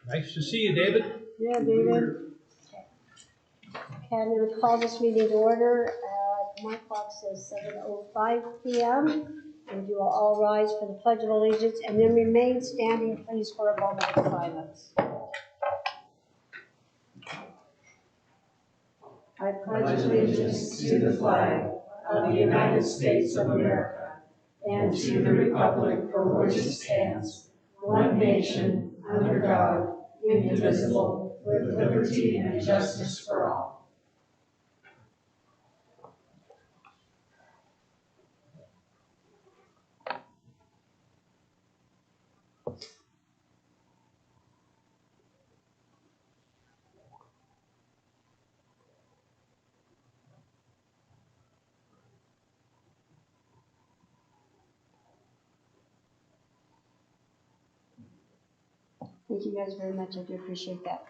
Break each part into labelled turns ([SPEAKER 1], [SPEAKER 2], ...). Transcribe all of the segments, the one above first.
[SPEAKER 1] Nice to see you, David.
[SPEAKER 2] Yeah, David. Okay, I'm going to call this meeting to order. My clock says 7:05 p.m. And you will all rise for the Pledge of Allegiance and then remain standing, please, for a moment of silence. I pledge allegiance to the flag of the United States of America and to the republic for which it stands, one nation, under God, indivisible, with liberty and justice for all. Thank you guys very much. I do appreciate that.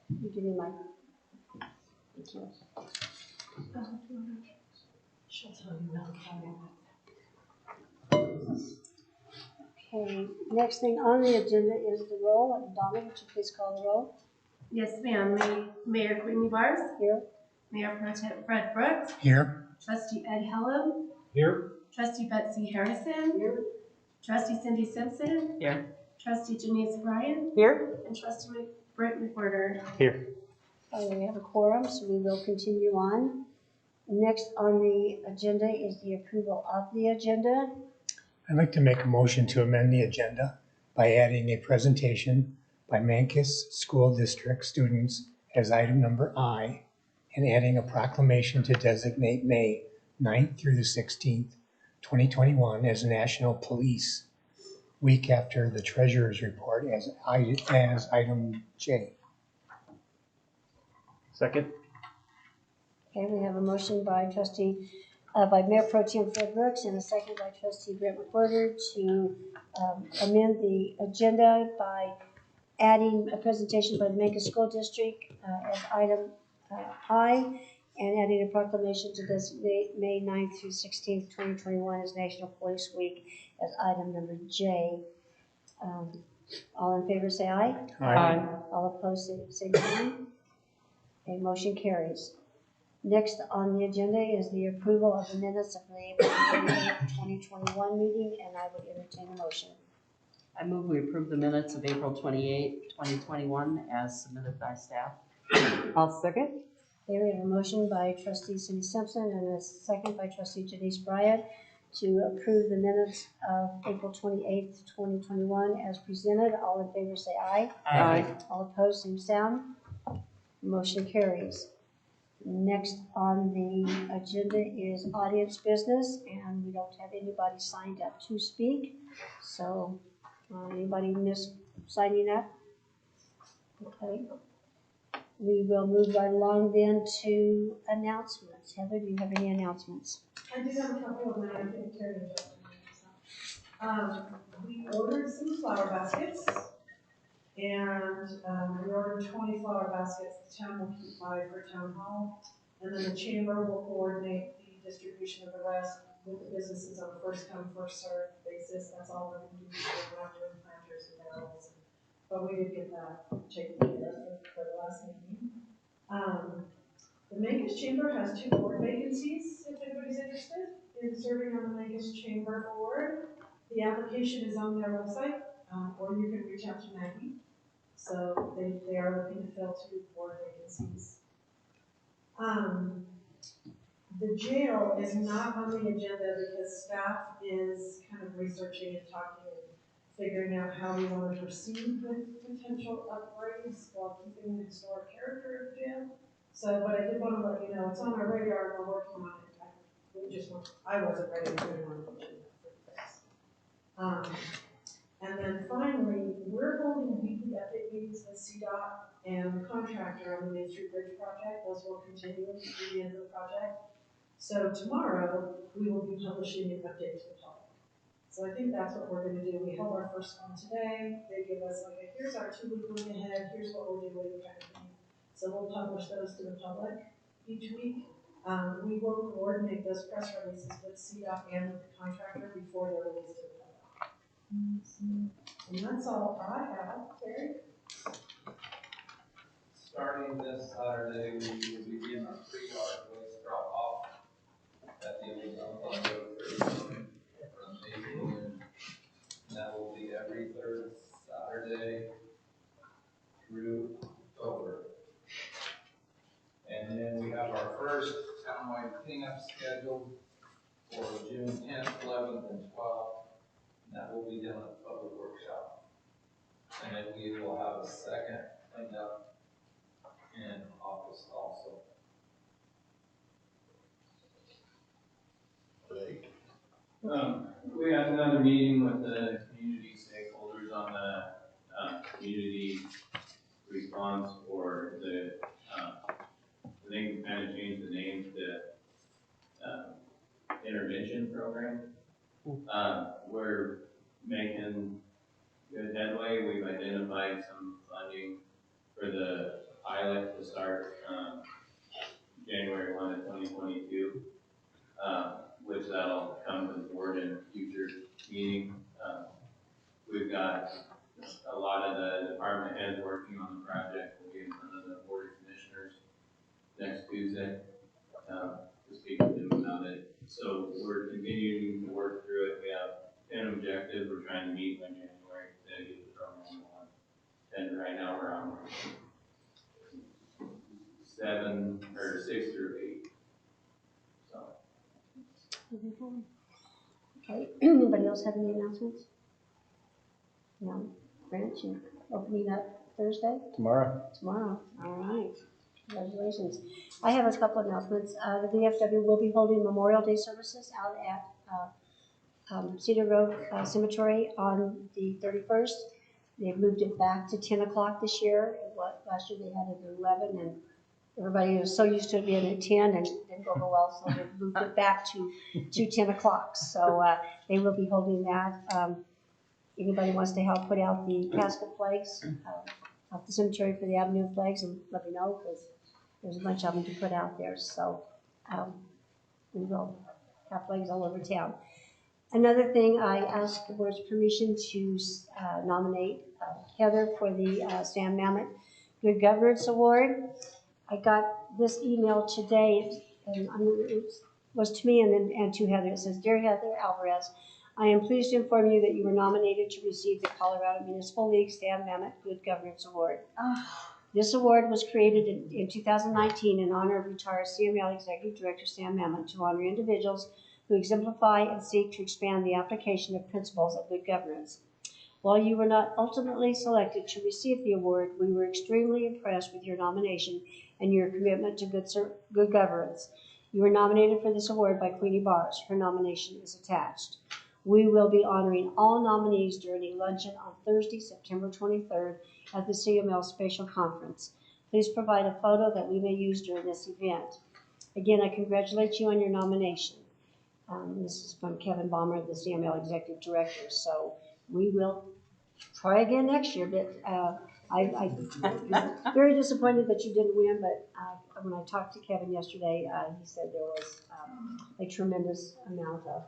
[SPEAKER 2] You give me mine. Thank you. She'll tell you now. Okay, next thing on the agenda is the roll. Donna, would you please call the roll?
[SPEAKER 3] Yes, ma'am. Mayor Queenie Bars.
[SPEAKER 2] Here.
[SPEAKER 3] Mayor Pro Tem Fred Brooks.
[SPEAKER 1] Here.
[SPEAKER 3] Trustee Ed Hellam.
[SPEAKER 1] Here.
[SPEAKER 3] Trustee Betsy Harrison.
[SPEAKER 2] Here.
[SPEAKER 3] Trustee Cindy Simpson.
[SPEAKER 4] Here.
[SPEAKER 3] Trustee Janice Bryan.
[SPEAKER 4] Here.
[SPEAKER 3] And Trustee Britt McWhorter.
[SPEAKER 4] Here.
[SPEAKER 2] We have a quorum, so we will continue on. Next on the agenda is the approval of the agenda.
[SPEAKER 5] I'd like to make a motion to amend the agenda by adding a presentation by Mancos School District students as item number I, and adding a proclamation to designate May 9th through the 16th, 2021 as National Police Week after the Treasurer's Report as item J.
[SPEAKER 4] Second.
[SPEAKER 2] Okay, we have a motion by by Mayor Pro Tem Fred Brooks and a second by Trustee Britt McWhorter to amend the agenda by adding a presentation by the Mancos School District as item I, and adding a proclamation to designate May 9th through 16th, 2021 as National Police Week as item number J. All in favor say aye.
[SPEAKER 5] Aye.
[SPEAKER 2] All opposed say no. Okay, motion carries. Next on the agenda is the approval of the minutes of the April 28th, 2021 meeting, and I would entertain a motion.
[SPEAKER 4] I move we approve the minutes of April 28, 2021 as submitted by staff. I'll second.
[SPEAKER 2] Okay, we have a motion by Trustee Cindy Simpson and a second by Trustee Janice Bryan to approve the minutes of April 28th, 2021 as presented. All in favor say aye.
[SPEAKER 4] Aye.
[SPEAKER 2] All opposed, same sound. Motion carries. Next on the agenda is audience business, and we don't have anybody signed up to speak. So, anybody miss signing up? Okay. We will move right along then to announcements. Heather, do you have any announcements?
[SPEAKER 6] I do have a couple of them I can carry in just a minute. We ordered some flower baskets, and we ordered 20 flower baskets. The town will keep 5 for town hall, and then the chamber will coordinate the distribution of the rest with the businesses on a first come, first served basis. That's all we're going to do. We're not doing planters and barrels, but we did get that taken care of for the last meeting. The Mancos Chamber has 2 board vacancies, if anybody's interested in serving on the Mancos Chamber board. The application is on their website, or you can reach out to Maggie. So they are looking to fill 2 board vacancies. The jail is not on the agenda because staff is kind of researching and talking and figuring out how we want to proceed with potential upgrades while keeping the historic character of the jail. So, but I did want to let you know it's on our radar and we're working on it. I wasn't ready to do one for this. And then finally, we're holding weekly update meetings with CDOT and the contractor on the Main Street Bridge project. Those will continue through the end of the project. So tomorrow, we will be publishing an update to the public. So I think that's what we're gonna do. We held our first one today. They give us like, here's our 2 week look ahead, here's what we're doing, kind of thing. So we'll publish those to the public each week. We will coordinate those press releases with CDOT and with the contractor before they're released to the public. And that's all I have. Terry?
[SPEAKER 1] Starting this Saturday, we will begin our pre-yard waste drop-off at the old dump on Road 31 from Maple, and that will be every third Saturday through October. And then we have our first townwide cleanup scheduled for June 10th, 11th, and 12th. And that will be done at the public workshop. And then we will have a second cleanup in August also.
[SPEAKER 7] We had another meeting with the community stakeholders on the community response for the, I think we kind of changed the name to intervention program. We're making good headway. We've identified some funding for the pilot to start January 1 of 2022. Which that'll come to the board in a future meeting. We've got a lot of the department heads working on the project. We'll be in front of the board of commissioners next Tuesday to speak with them about it. So we're continuing to work through it. We have 10 objectives we're trying to meet by January to get the program on. And right now we're on 6 through 8.
[SPEAKER 2] Okay, anybody else have any announcements? No, Brent, you opening up Thursday?
[SPEAKER 8] Tomorrow.
[SPEAKER 2] Tomorrow, all right, congratulations. I have a couple of announcements. The VFW will be holding Memorial Day services out at Cedar Grove Cemetery on the 31st. They've moved it back to 10 o'clock this year. Last year they had it at 11, and everybody was so used to it being at 10 and didn't go over well, so they've moved it back to 10 o'clock. So they will be holding that. Anybody wants to help put out the casket flags off the cemetery for the Avenue flags, and let me know, because there's a bunch of them to put out there. So we will have flags all over town. Another thing, I asked the board's permission to nominate Heather for the Sam Mamet Good Governance Award. I got this email today, and it was to me and to Heather. It says, "Dear Heather Alvarez, I am pleased to inform you that you were nominated to receive the Colorado Municipal League Sam Mamet Good Governance Award. This award was created in 2019 in honor of retired CML Executive Director Sam Mamet to honor individuals who exemplify and seek to expand the application of principles of good governance. While you were not ultimately selected to receive the award, we were extremely impressed with your nomination and your commitment to good governance. You were nominated for this award by Queenie Bars. Her nomination is attached. We will be honoring all nominees during a luncheon on Thursday, September 23rd at the CML Special Conference. Please provide a photo that we may use during this event. Again, I congratulate you on your nomination." This is from Kevin Balmer, the CML Executive Director. So we will try again next year, but I was very disappointed that you didn't win, but when I talked to Kevin yesterday, he said there was a tremendous amount of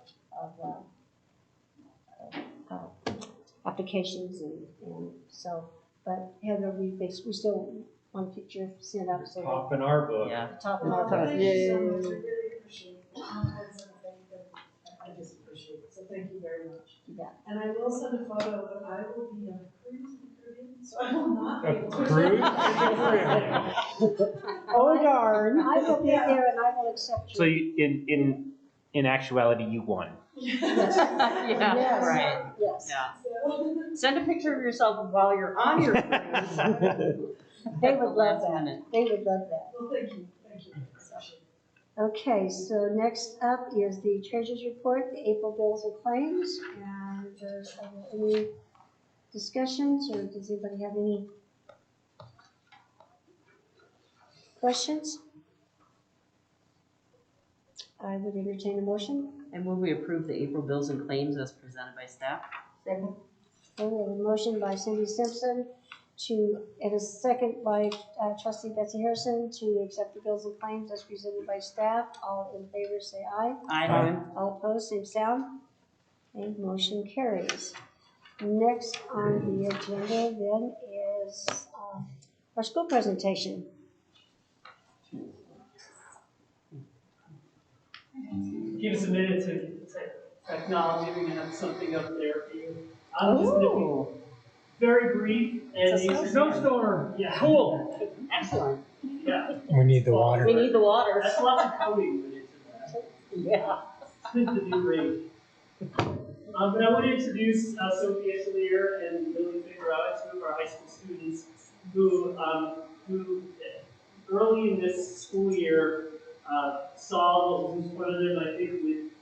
[SPEAKER 2] applications, and so, but Heather, we still want to get your sent up. So
[SPEAKER 8] Top in our book.
[SPEAKER 4] Yeah.
[SPEAKER 2] top of our book.
[SPEAKER 6] Thank you so much. I really appreciate it. I just appreciate it. So thank you very much.
[SPEAKER 2] You bet.
[SPEAKER 6] And I will send a photo, but I will be on a cruise in the Caribbean, so I will not be
[SPEAKER 8] A
[SPEAKER 6] able to.
[SPEAKER 8] cruise?
[SPEAKER 2] Oh darn! I will be there, and I will accept you.
[SPEAKER 8] So you, in actuality, you won.
[SPEAKER 2] Yes.
[SPEAKER 4] Yeah,
[SPEAKER 2] Yes.
[SPEAKER 4] right.
[SPEAKER 2] Yes.
[SPEAKER 4] Yeah.
[SPEAKER 6] So,
[SPEAKER 4] Send a picture of yourself while you're on your cruise.
[SPEAKER 2] They would love
[SPEAKER 4] Last
[SPEAKER 2] that.
[SPEAKER 4] minute.
[SPEAKER 2] They would love that.
[SPEAKER 6] well, thank you. Appreciate it.
[SPEAKER 2] Okay, so next up is the treasurer's report, the April bills and claims. And are there any discussions, or does anybody have any questions? I would entertain a motion.
[SPEAKER 4] I move we approve the April bills and claims as presented by staff.
[SPEAKER 2] Second. Okay, we have a motion by Cindy Simpson and a second by trustee Betsy Harrison to accept the bills and claims as presented by staff. All in favor say aye.
[SPEAKER 4] Aye.
[SPEAKER 2] All opposed, same sound. Okay, motion carries. Next on the agenda then is our school presentation.
[SPEAKER 9] Give us a minute to acknowledge we have something up there for you. I'm just going to be very brief, and
[SPEAKER 2] It's a
[SPEAKER 9] it's a snowstorm. Yeah, cool.
[SPEAKER 4] Excellent.
[SPEAKER 9] Yeah.
[SPEAKER 5] We need the water.
[SPEAKER 4] We need the water.
[SPEAKER 9] That's lots of coding put into that.
[SPEAKER 4] Yeah.
[SPEAKER 9] It's the new rate. But I want to introduce Sophie Echelier and Lily Figueroa, two of our high school students who early in this school year saw what was in front of them, I think,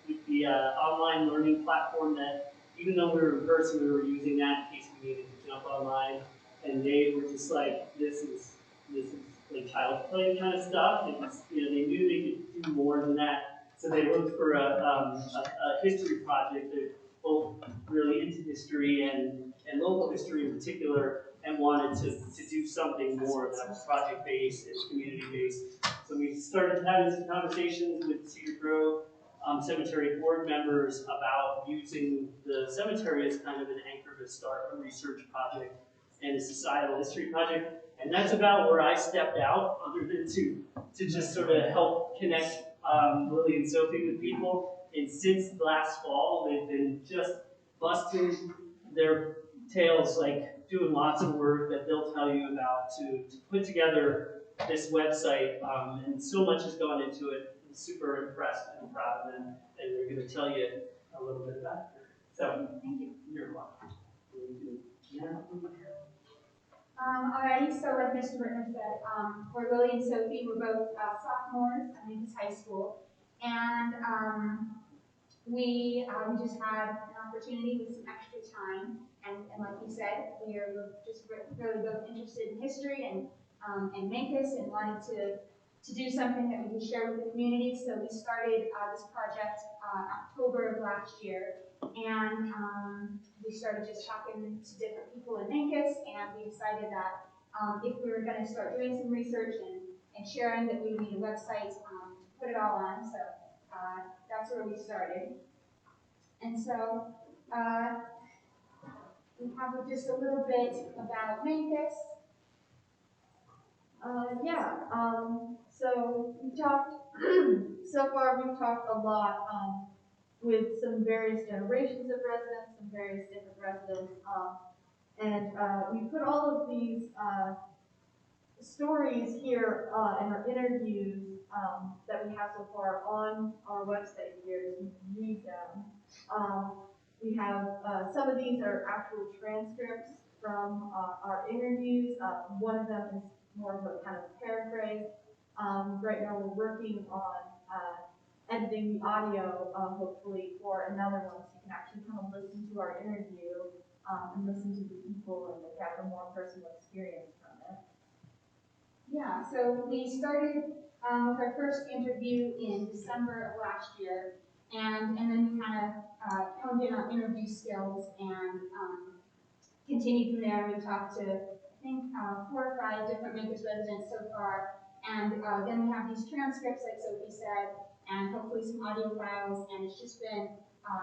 [SPEAKER 9] with the online learning platform that even though we were in person, we were using that in case we needed to jump online. And they were just like, this is like child's play kind of stuff. It was, they knew they could do more than that. So they looked for a history project. They're both really into history and local history in particular, and wanted to do something more that was project-based and community-based. So we started having some conversations with Cedar Grove cemetery board members about using the cemetery as kind of an anchor to start a research project and a societal history project. And that's about where I stepped out, other than to just sort of help connect Lily and Sophie with people. And since last fall, they've been just busting their tails, like doing lots of work that they'll tell you about to put together this website. And so much has gone into it. I'm super impressed and proud of them. And they're going to tell you a little bit about it. So, thank you. You're welcome.
[SPEAKER 10] Alrighty, so like Mr. Britner said, we're Lily and Sophie. We're both sophomores at Mancos High School. And we just had an opportunity with some extra time. And like you said, we are just really both interested in history and Mancos and wanted to do something that we could share with the community. So we started this project October of last year. And we started just talking to different people in Mancos, and we decided that if we were going to start doing some research and sharing, that we would need a website to put it all on. So that's where we started. And so we have just a little bit about Mancos.
[SPEAKER 11] So we've talked, so far we've talked a lot with some various generations of residents, some various different residents, and we put all of these stories here and our interviews that we have so far on our website here, so you can read them. We have some of these are actual transcripts from our interviews. One of them is more of a kind of paraphrase. Right now we're working on editing the audio, hopefully for another one, so you can actually kind of listen to our interview and listen to the people and have a more personal experience from it.
[SPEAKER 10] Yeah, so we started with our first interview in December of last year, and then we kind of honed in our interview skills and continued from there. We talked to, I think, 4 or 5 different Mancos residents so far, and then we have these transcripts, like Sophie said, and hopefully some audio files, and it's just been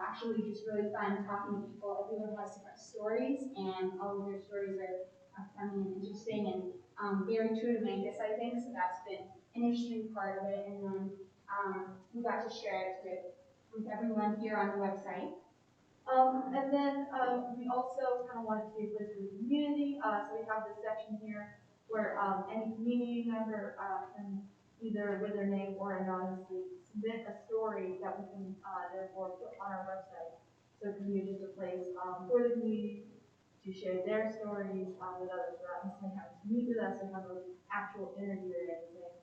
[SPEAKER 10] actually just really fun talking to people. Everyone has different stories, and all of their stories are funny and interesting, and very true to Mancos, I think, so that's been an interesting part of it, and then we got to share it with everyone here on the website.
[SPEAKER 11] And then we also kind of wanted to be a place for the community, so we have this section here where any community member can either with their name or anonymously submit a story that we can therefore put on our website. So it can be just a place for the community to share their stories with others without necessarily having to meet with us and have an actual interview or anything.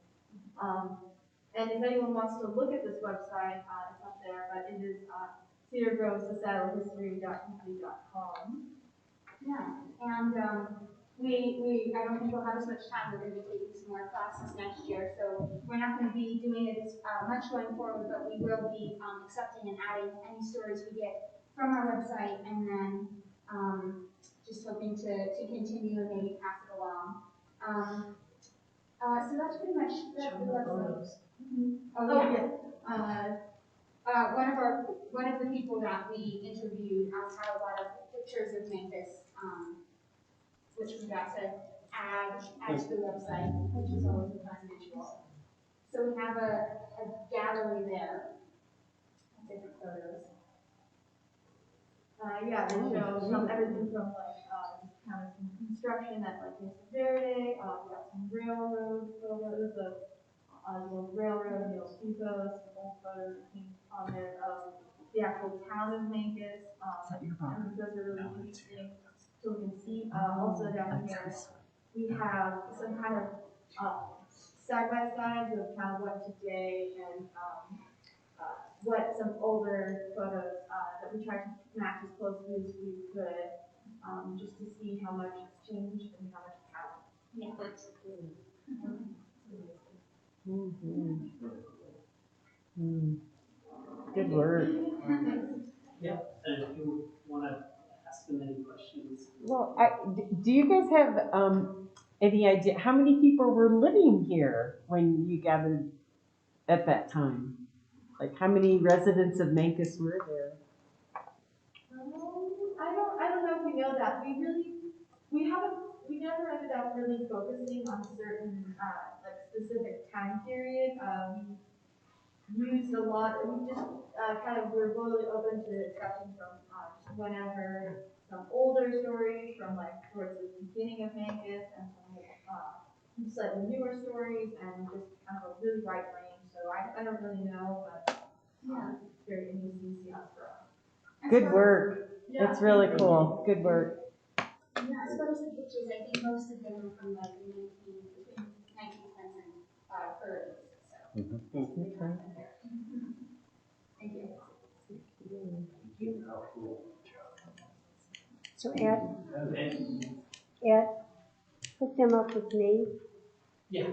[SPEAKER 11] And if anyone wants to look at this website, it's up there, but it is Cedar Grove societalhistory.com.
[SPEAKER 10] Yeah, and I don't think we'll have as much time. We're going to be taking some more classes next year, so we're not going to be doing it as much going forward, but we will be accepting and adding any stories we get from our website, and then just hoping to continue and maybe pass it along. So that's pretty much the website. Oh yeah. One of the people that we interviewed had a lot of pictures of Mancos, which we got to add to the website, which is always a fun visual. So we have a gallery there of different photos.
[SPEAKER 11] Yeah, they show everything from like kind of some construction at like Mesa Verde, we got some railroad photos of the old railroad, the old depots, some old photos on there of the actual town of Mancos. And those are really interesting. So we can see also down here we have some kind of side by sides of kind of what today and what some older photos that we tried to match as closely as we could, just to see how much has changed and how much has happened.
[SPEAKER 4] Good work.
[SPEAKER 9] Yeah, and if you want to ask them any questions.
[SPEAKER 12] Well, do you guys have any idea how many people were living here when you gathered at that time? Like how many residents of Mancos were there?
[SPEAKER 11] I don't know if we know that. We never ended up really focusing on a certain like specific time period. We used a lot. We just were really open to accepting from just whenever some older stories from like towards the beginning of Mancos and some slightly newer stories and just kind of a really wide range. So I don't really know, but it's very interesting for us.
[SPEAKER 12] Good work.
[SPEAKER 11] Yeah.
[SPEAKER 12] That's really cool. Good work.
[SPEAKER 10] Yeah, as far as the pictures, I think most of them are from like the 1910s and 30s. So. Thank you.
[SPEAKER 2] So Ed, hook them up with me.
[SPEAKER 9] Yeah,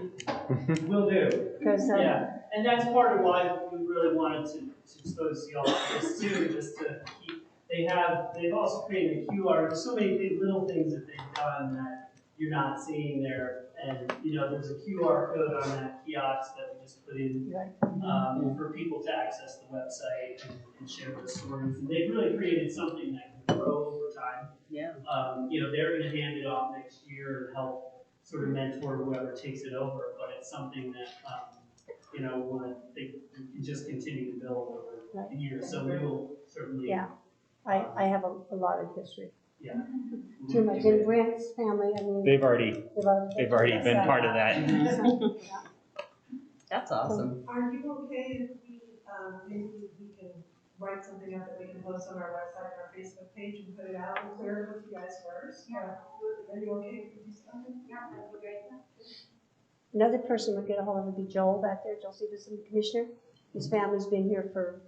[SPEAKER 9] will do.
[SPEAKER 2] Because
[SPEAKER 9] Yeah, and that's part of why we really wanted to expose y'all to this too, just to keep. They've also created a QR. There's so many little things that they've done that you're not seeing there, and there's a QR code on that kiosk that we just put in for people to access the website and share those stories. And they've really created something that can grow over time.
[SPEAKER 4] Yeah.
[SPEAKER 9] They're going to hand it off next year and help sort of mentor whoever takes it over, but it's something that they can just continue to build over the years. So we will certainly.
[SPEAKER 2] Yeah, I have a lot of history.
[SPEAKER 9] Yeah.
[SPEAKER 2] Too much. And Brent's family, I mean.
[SPEAKER 8] They've already been part of that.
[SPEAKER 4] That's awesome.
[SPEAKER 6] Are you okay if we, maybe we can write something up that we can post on our website or our Facebook page and put it out and clear it with you guys first?
[SPEAKER 10] Yeah.
[SPEAKER 6] Are you okay if we do something?
[SPEAKER 10] Yeah, that'd be great.
[SPEAKER 2] Another person would get a hold of would be Joel back there, Joel Stevenson, the commissioner. His family's been here for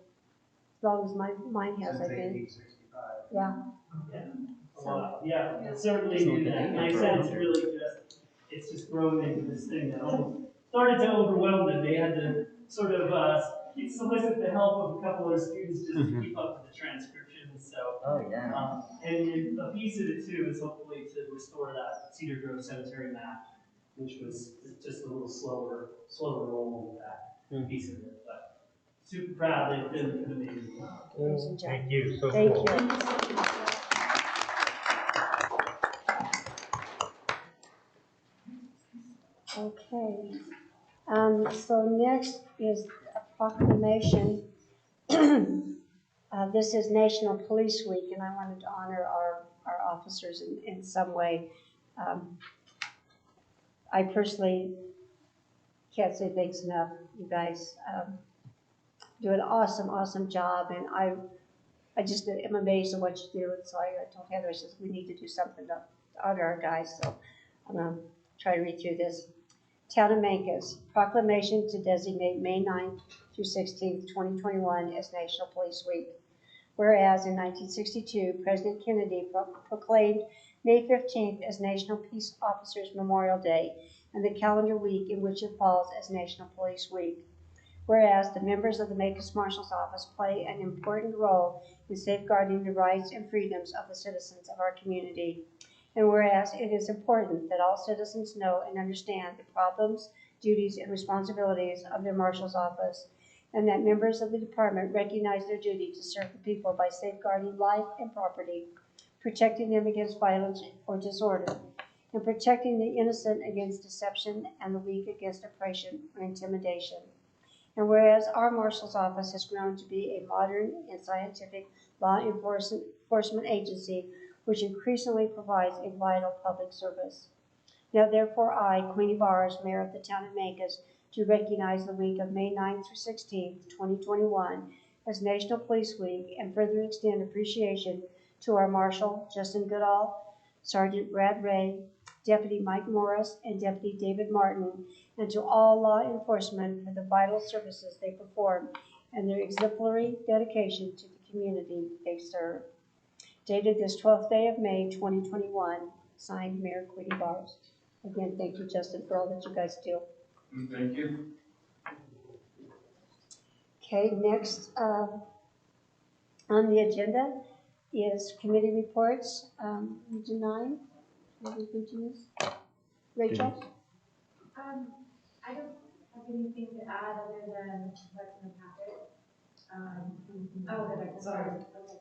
[SPEAKER 2] as long as mine has, I think. Yeah.
[SPEAKER 9] Yeah, certainly do that. Like I said, it's just grown into this thing that almost started to overwhelm them. They had to sort of solicit the help of a couple of students just to keep up with the transcriptions. So, and a piece of it too is hopefully to restore that Cedar Grove Cemetery map, which was just a little slower roll with that piece of it. But super proud. They've been an amazing job.
[SPEAKER 8] Thank you. So
[SPEAKER 2] Thank
[SPEAKER 8] cool.
[SPEAKER 2] you. Okay. So next is a proclamation. This is National Police Week, and I wanted to honor our officers in some way. I personally can't say thanks enough. You guys do an awesome job, and I just am amazed at what you do. And so I told Heather, I said, we need to do something to honor our guys. So I'm going to try to read through this. Town of Mancos, proclamation to designate May 9th through 16th, 2021 as National Police Week. Whereas in 1962, President Kennedy proclaimed May 15th as National Peace Officers Memorial Day, and the calendar week in which it falls as National Police Week. Whereas the members of the Mancos Marshal's Office play an important role in safeguarding the rights and freedoms of the citizens of our community. And whereas it is important that all citizens know and understand the problems, duties, and responsibilities of their Marshal's Office, and that members of the department recognize their duty to serve the people by safeguarding life and property, protecting them against violence or disorder, and protecting the innocent against deception and the weak against oppression or intimidation. And whereas our Marshal's Office has grown to be a modern and scientific law enforcement agency which increasingly provides a vital public service. Now therefore I, Queenie Bars, Mayor of the Town of Mancos, to recognize the week of May 9th through 16th, 2021 as National Police Week and further extend appreciation to our Marshal, Justin Goodall, Sergeant Brad Ray, Deputy Mike Morris, and Deputy David Martin, and to all law enforcement for the vital services they perform and their exemplary dedication to the community they serve. Dated this 12th day of May, 2021, signed Mayor Queenie Bars. Again, thank you, Justin, for all that you guys do.
[SPEAKER 7] Thank you.
[SPEAKER 2] Okay, next on the agenda is committee reports. Region 9, maybe continues. Rachel?
[SPEAKER 11] I don't have anything to add other than what's in the packet. Sorry. Okay.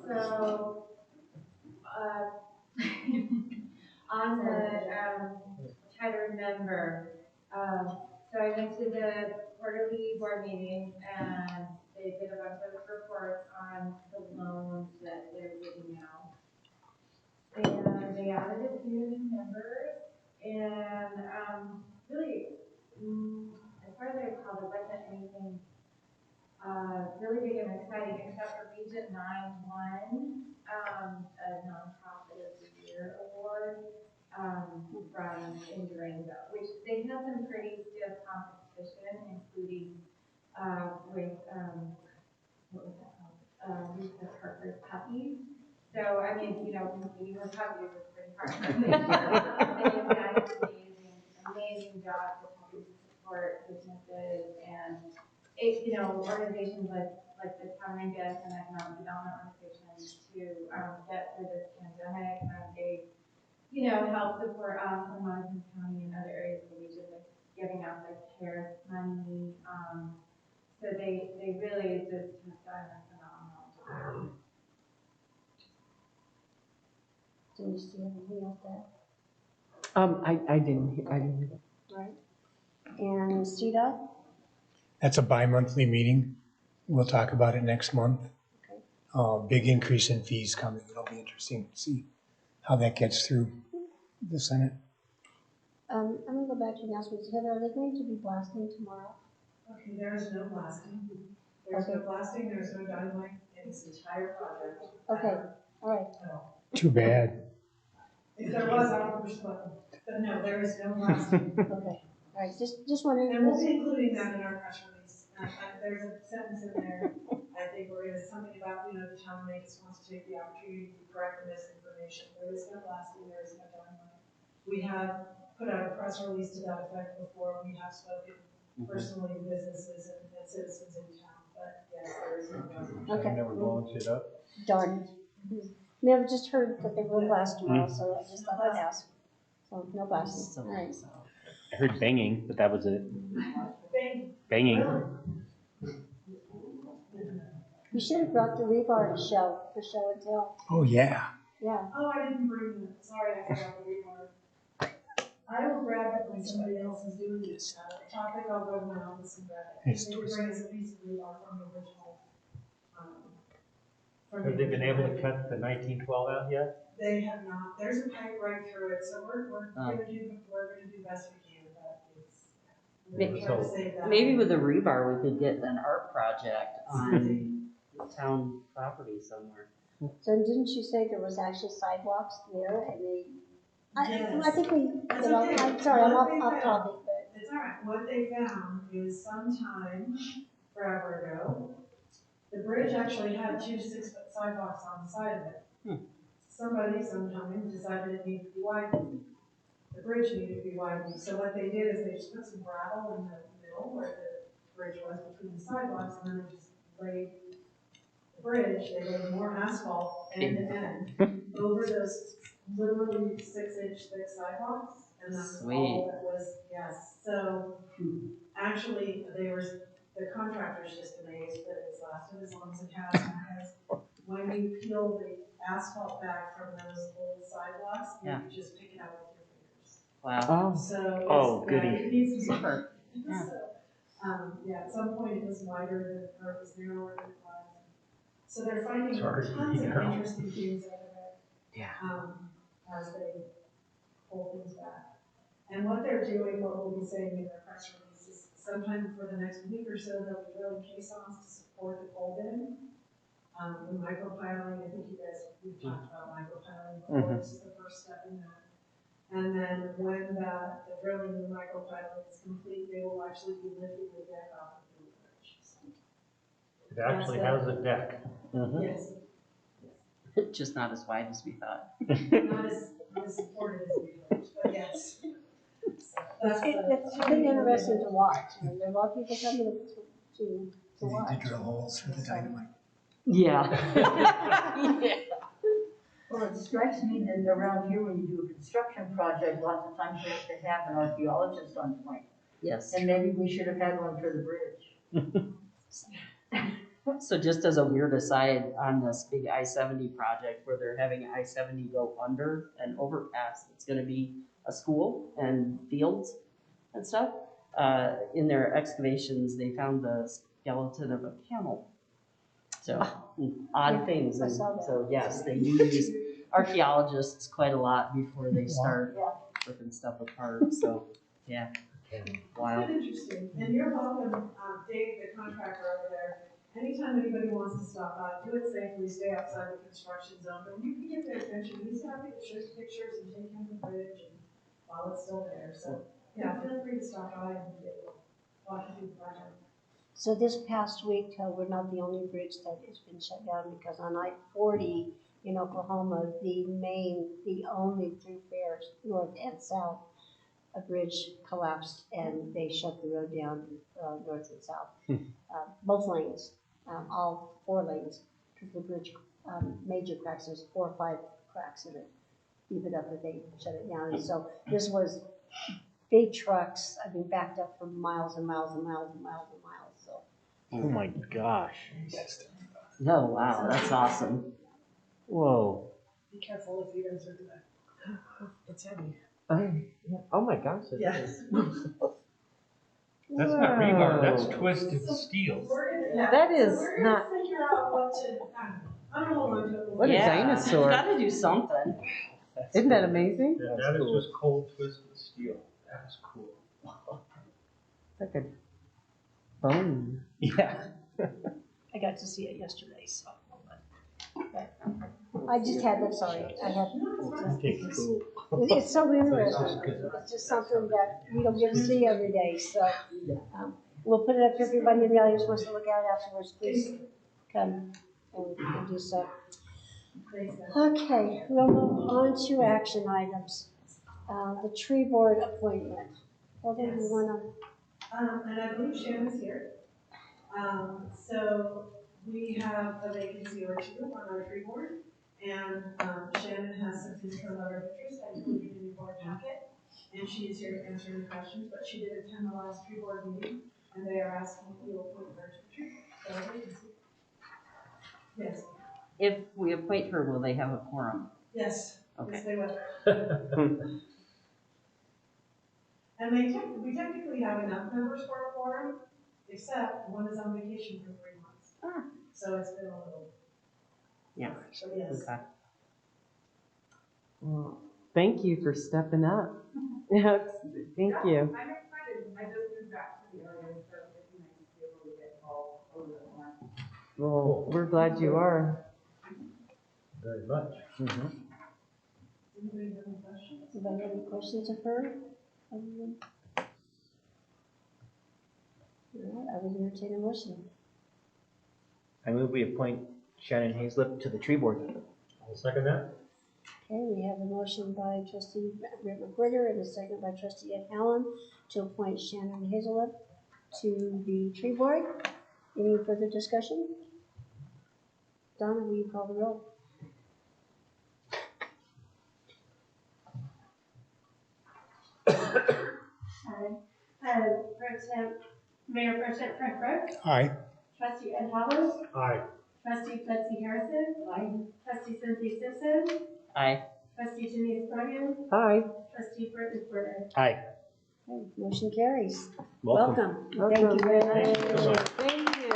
[SPEAKER 11] So, on the, try to remember, so I went to the quarterly board meeting and they did a bunch of reports on the loans that they're getting now. And they added a few new members, and really, as far as I recall, there wasn't anything really big and exciting except for Region 9-1, a nonprofit of the year award in Durango, which they had some pretty stiff competition, including with what was that called? Lisa Parker's puppies. So, I mean, competing with puppies is pretty hard. They've done an amazing job with helping to support businesses and, organizations like the Town and Guest and Economic Development Organizations to get through this pandemic. And they, help support us in Montgomery County and other areas of the region with giving out their CARES money. So they really just have done a phenomenal job.
[SPEAKER 2] Did you see anything else there?
[SPEAKER 12] I didn't hear that.
[SPEAKER 2] Right. And CETA?
[SPEAKER 5] That's a bi-monthly meeting. We'll talk about it next month.
[SPEAKER 2] Okay.
[SPEAKER 5] Big increase in fees coming. It'll be interesting to see how that gets through the Senate.
[SPEAKER 2] I'm going to go back to the announcements. Heather, are they going to be blasting tomorrow?
[SPEAKER 6] Okay, there is no blasting. There's no blasting, there's no dynamite in this entire project.
[SPEAKER 2] Okay, all right.
[SPEAKER 6] No.
[SPEAKER 5] Too bad.
[SPEAKER 6] If there was, I would push the button. But no, there is no blasting.
[SPEAKER 2] Okay, all right, just wondering.
[SPEAKER 6] And we'll be including that in our press release. There's a sentence in there, I think we're gonna, something about, the town of Mancos wants to take the opportunity to correct misinformation. There is no blasting, there is no dynamite. We have put out a press release to that effect before. We have spoken personally to businesses and citizens in town, but yes, there is no dynamite.
[SPEAKER 2] Okay.
[SPEAKER 8] Never blowing shit up.
[SPEAKER 2] Darn. Never just heard that they were blast tomorrow, so I just thought I'd ask. So no blasting. All right.
[SPEAKER 8] I heard banging, but that was it.
[SPEAKER 6] Bang.
[SPEAKER 8] Banging.
[SPEAKER 2] You should have brought the rebar show for show and tell.
[SPEAKER 5] Oh, yeah.
[SPEAKER 2] Yeah.
[SPEAKER 6] Oh, I didn't bring it. Sorry, I forgot the rebar. I will grab it when somebody else is doing this topic. I'll go to my office and grab it. They could bring us a piece of rebar from the original.
[SPEAKER 8] Have they been able to cut the 1912 out yet?
[SPEAKER 6] They have not. There's a pipe right through it, so we're gonna do best we can, but we're trying to save that.
[SPEAKER 4] Maybe with the rebar, we could get an art project on town property somewhere.
[SPEAKER 2] So didn't you say there was actually sidewalks there and they,
[SPEAKER 6] Yes.
[SPEAKER 2] I think we,
[SPEAKER 6] That's okay.
[SPEAKER 2] I'm sorry, I'm off topic, but.
[SPEAKER 6] It's all right. What they found is sometime forever ago, the bridge actually had 2 6-foot sidewalks on the side of it. somebody sometime decided it needed to be widened. The bridge needed to be widened, so what they did is they just put some gravel in the middle where the bridge was between the sidewalks, and then they just laid the bridge, they laid more asphalt end to end over those literally 6-inch thick sidewalks, and that's all that was, yes. So actually, the contractor's just amazed that it's lasted as long as it has, because when you peel the asphalt back from those old sidewalks, you can just pick it up with your fingers.
[SPEAKER 4] Wow.
[SPEAKER 6] So
[SPEAKER 8] goody.
[SPEAKER 6] it needs to be.
[SPEAKER 4] Super. Yeah.
[SPEAKER 6] So, at some point it was wider than, or it was narrower than it was. So they're finding tons of interesting things out of it.
[SPEAKER 8] Yeah.
[SPEAKER 6] As they pull things back. And what they're doing, what we'll be saying in their press release is sometime for the next week or so, they'll be drilling caissons to support the coal bin. The micropiling, I think we've talked about micropiling before, this is the first step in that. And then when the drilling and the micropiling is complete, they will actually be lifting the deck off of the bridge. So
[SPEAKER 8] It actually has a deck.
[SPEAKER 6] yes.
[SPEAKER 4] Just not as wide as we thought.
[SPEAKER 6] Not as supported as we hoped, but yes. So
[SPEAKER 2] It's been interesting to watch. I mean, there are a lot of people coming to watch.
[SPEAKER 5] Need to drill holes for the dynamite.
[SPEAKER 4] Yeah. Yeah.
[SPEAKER 13] Well, it strikes me that around here, when you do a construction project, lots of times you have to have an archaeologist on point.
[SPEAKER 4] Yes.
[SPEAKER 13] And maybe we should have had one for the bridge.
[SPEAKER 4] So just as a weird aside, on this big I-70 project where they're having I-70 go under an overpass, it's gonna be a school and fields and stuff. In their excavations, they found the skeleton of a camel. So odd things, and so yes, they do use archaeologists quite a lot before they start ripping stuff apart, so, yeah. Wow.
[SPEAKER 6] It's been interesting, and you're welcome, Dave, the contractor over there. Anytime anybody wants to stop by, do it safely, stay outside the construction zone, but you can get their attention, he's happy to show pictures and take him to the bridge and while it's still there, so, yeah, feel free to stop by and walk you through the project.
[SPEAKER 2] So this past week, we're not the only bridge that has been shut down, because on I-40 in Oklahoma, the only thoroughfares north and south, a bridge collapsed and they shut the road down north and south. Both lanes, all 4 lanes, because the bridge major cracks, there's 4 or 5 cracks in it. Keep it up, but they shut it down. And so this was big trucks, backed up for miles and miles and miles and miles and miles. So.
[SPEAKER 8] Oh my gosh.
[SPEAKER 4] Oh, wow, that's awesome.
[SPEAKER 8] Whoa.
[SPEAKER 6] Be careful if you guys are doing that. It's heavy.
[SPEAKER 12] Oh my gosh.
[SPEAKER 6] Yes.
[SPEAKER 8] That's not rebar, that's twisted steel.
[SPEAKER 12] That is
[SPEAKER 6] we're
[SPEAKER 12] not.
[SPEAKER 6] gonna figure out what to, I'm gonna hold on to it.
[SPEAKER 12] What a dinosaur.
[SPEAKER 4] Gotta do something.
[SPEAKER 12] Isn't that amazing?
[SPEAKER 8] Yeah, that is just cold twisted steel. That's cool.
[SPEAKER 12] It's like a bone.
[SPEAKER 8] Yeah.
[SPEAKER 2] I got to see it yesterday, so. But I just had that, sorry, I had. It's so interesting. It's just something that we don't get to see every day, so. We'll put it up to everybody in the audience wants to look at it afterwards, please come and do so. Okay, we'll move on to action items. The tree board appointment. Well, then you wanna?
[SPEAKER 6] And I believe Shannon's here. So we have a vacancy or 2 on our tree board, and Shannon has some info letter of interest I included in your board packet, and she is here to answer any questions, but she did attend the last tree board meeting, and they are asking if you appoint her to the tree board. So vacancy. Yes.
[SPEAKER 4] If we appoint her, will they have a quorum?
[SPEAKER 6] Yes.
[SPEAKER 4] Okay.
[SPEAKER 6] Yes, they will. And we technically have enough members for a quorum, except one is on vacation for 3 months. So it's been a little.
[SPEAKER 4] Yeah.
[SPEAKER 6] So yes.
[SPEAKER 4] Okay.
[SPEAKER 12] Well, thank you for stepping up. Yes, thank you.
[SPEAKER 14] I'm excited. I just moved back to the area, so it'd be nice to be able to get involved a little bit more.
[SPEAKER 12] Well, we're glad you are.
[SPEAKER 8] Very much.
[SPEAKER 6] Anybody have any questions?
[SPEAKER 2] Anybody have any questions of her? All right, I will entertain a motion.
[SPEAKER 8] I move we appoint Shannon Hazlip to the tree board. I'll second that.
[SPEAKER 2] Okay, we have a motion by trustee Britt McWhirter and a second by trustee Ed Allen to appoint Shannon Hazelup to the tree board. Any further discussion? Donna, will you call the roll?
[SPEAKER 3] Mayor Pro Tem Fred Brooks,
[SPEAKER 5] Aye.
[SPEAKER 3] trustee Ed Holland,
[SPEAKER 8] Aye.
[SPEAKER 3] trustee Betsy Harrison,
[SPEAKER 13] Aye.
[SPEAKER 3] trustee Cynthia Simpson,
[SPEAKER 4] Aye.
[SPEAKER 3] trustee Denise Bryan,
[SPEAKER 12] Hi.
[SPEAKER 3] trustee Britt McWhirter.
[SPEAKER 8] Aye.
[SPEAKER 2] Okay, motion carries.
[SPEAKER 8] Welcome.
[SPEAKER 2] Thank you very much.
[SPEAKER 12] Thank you.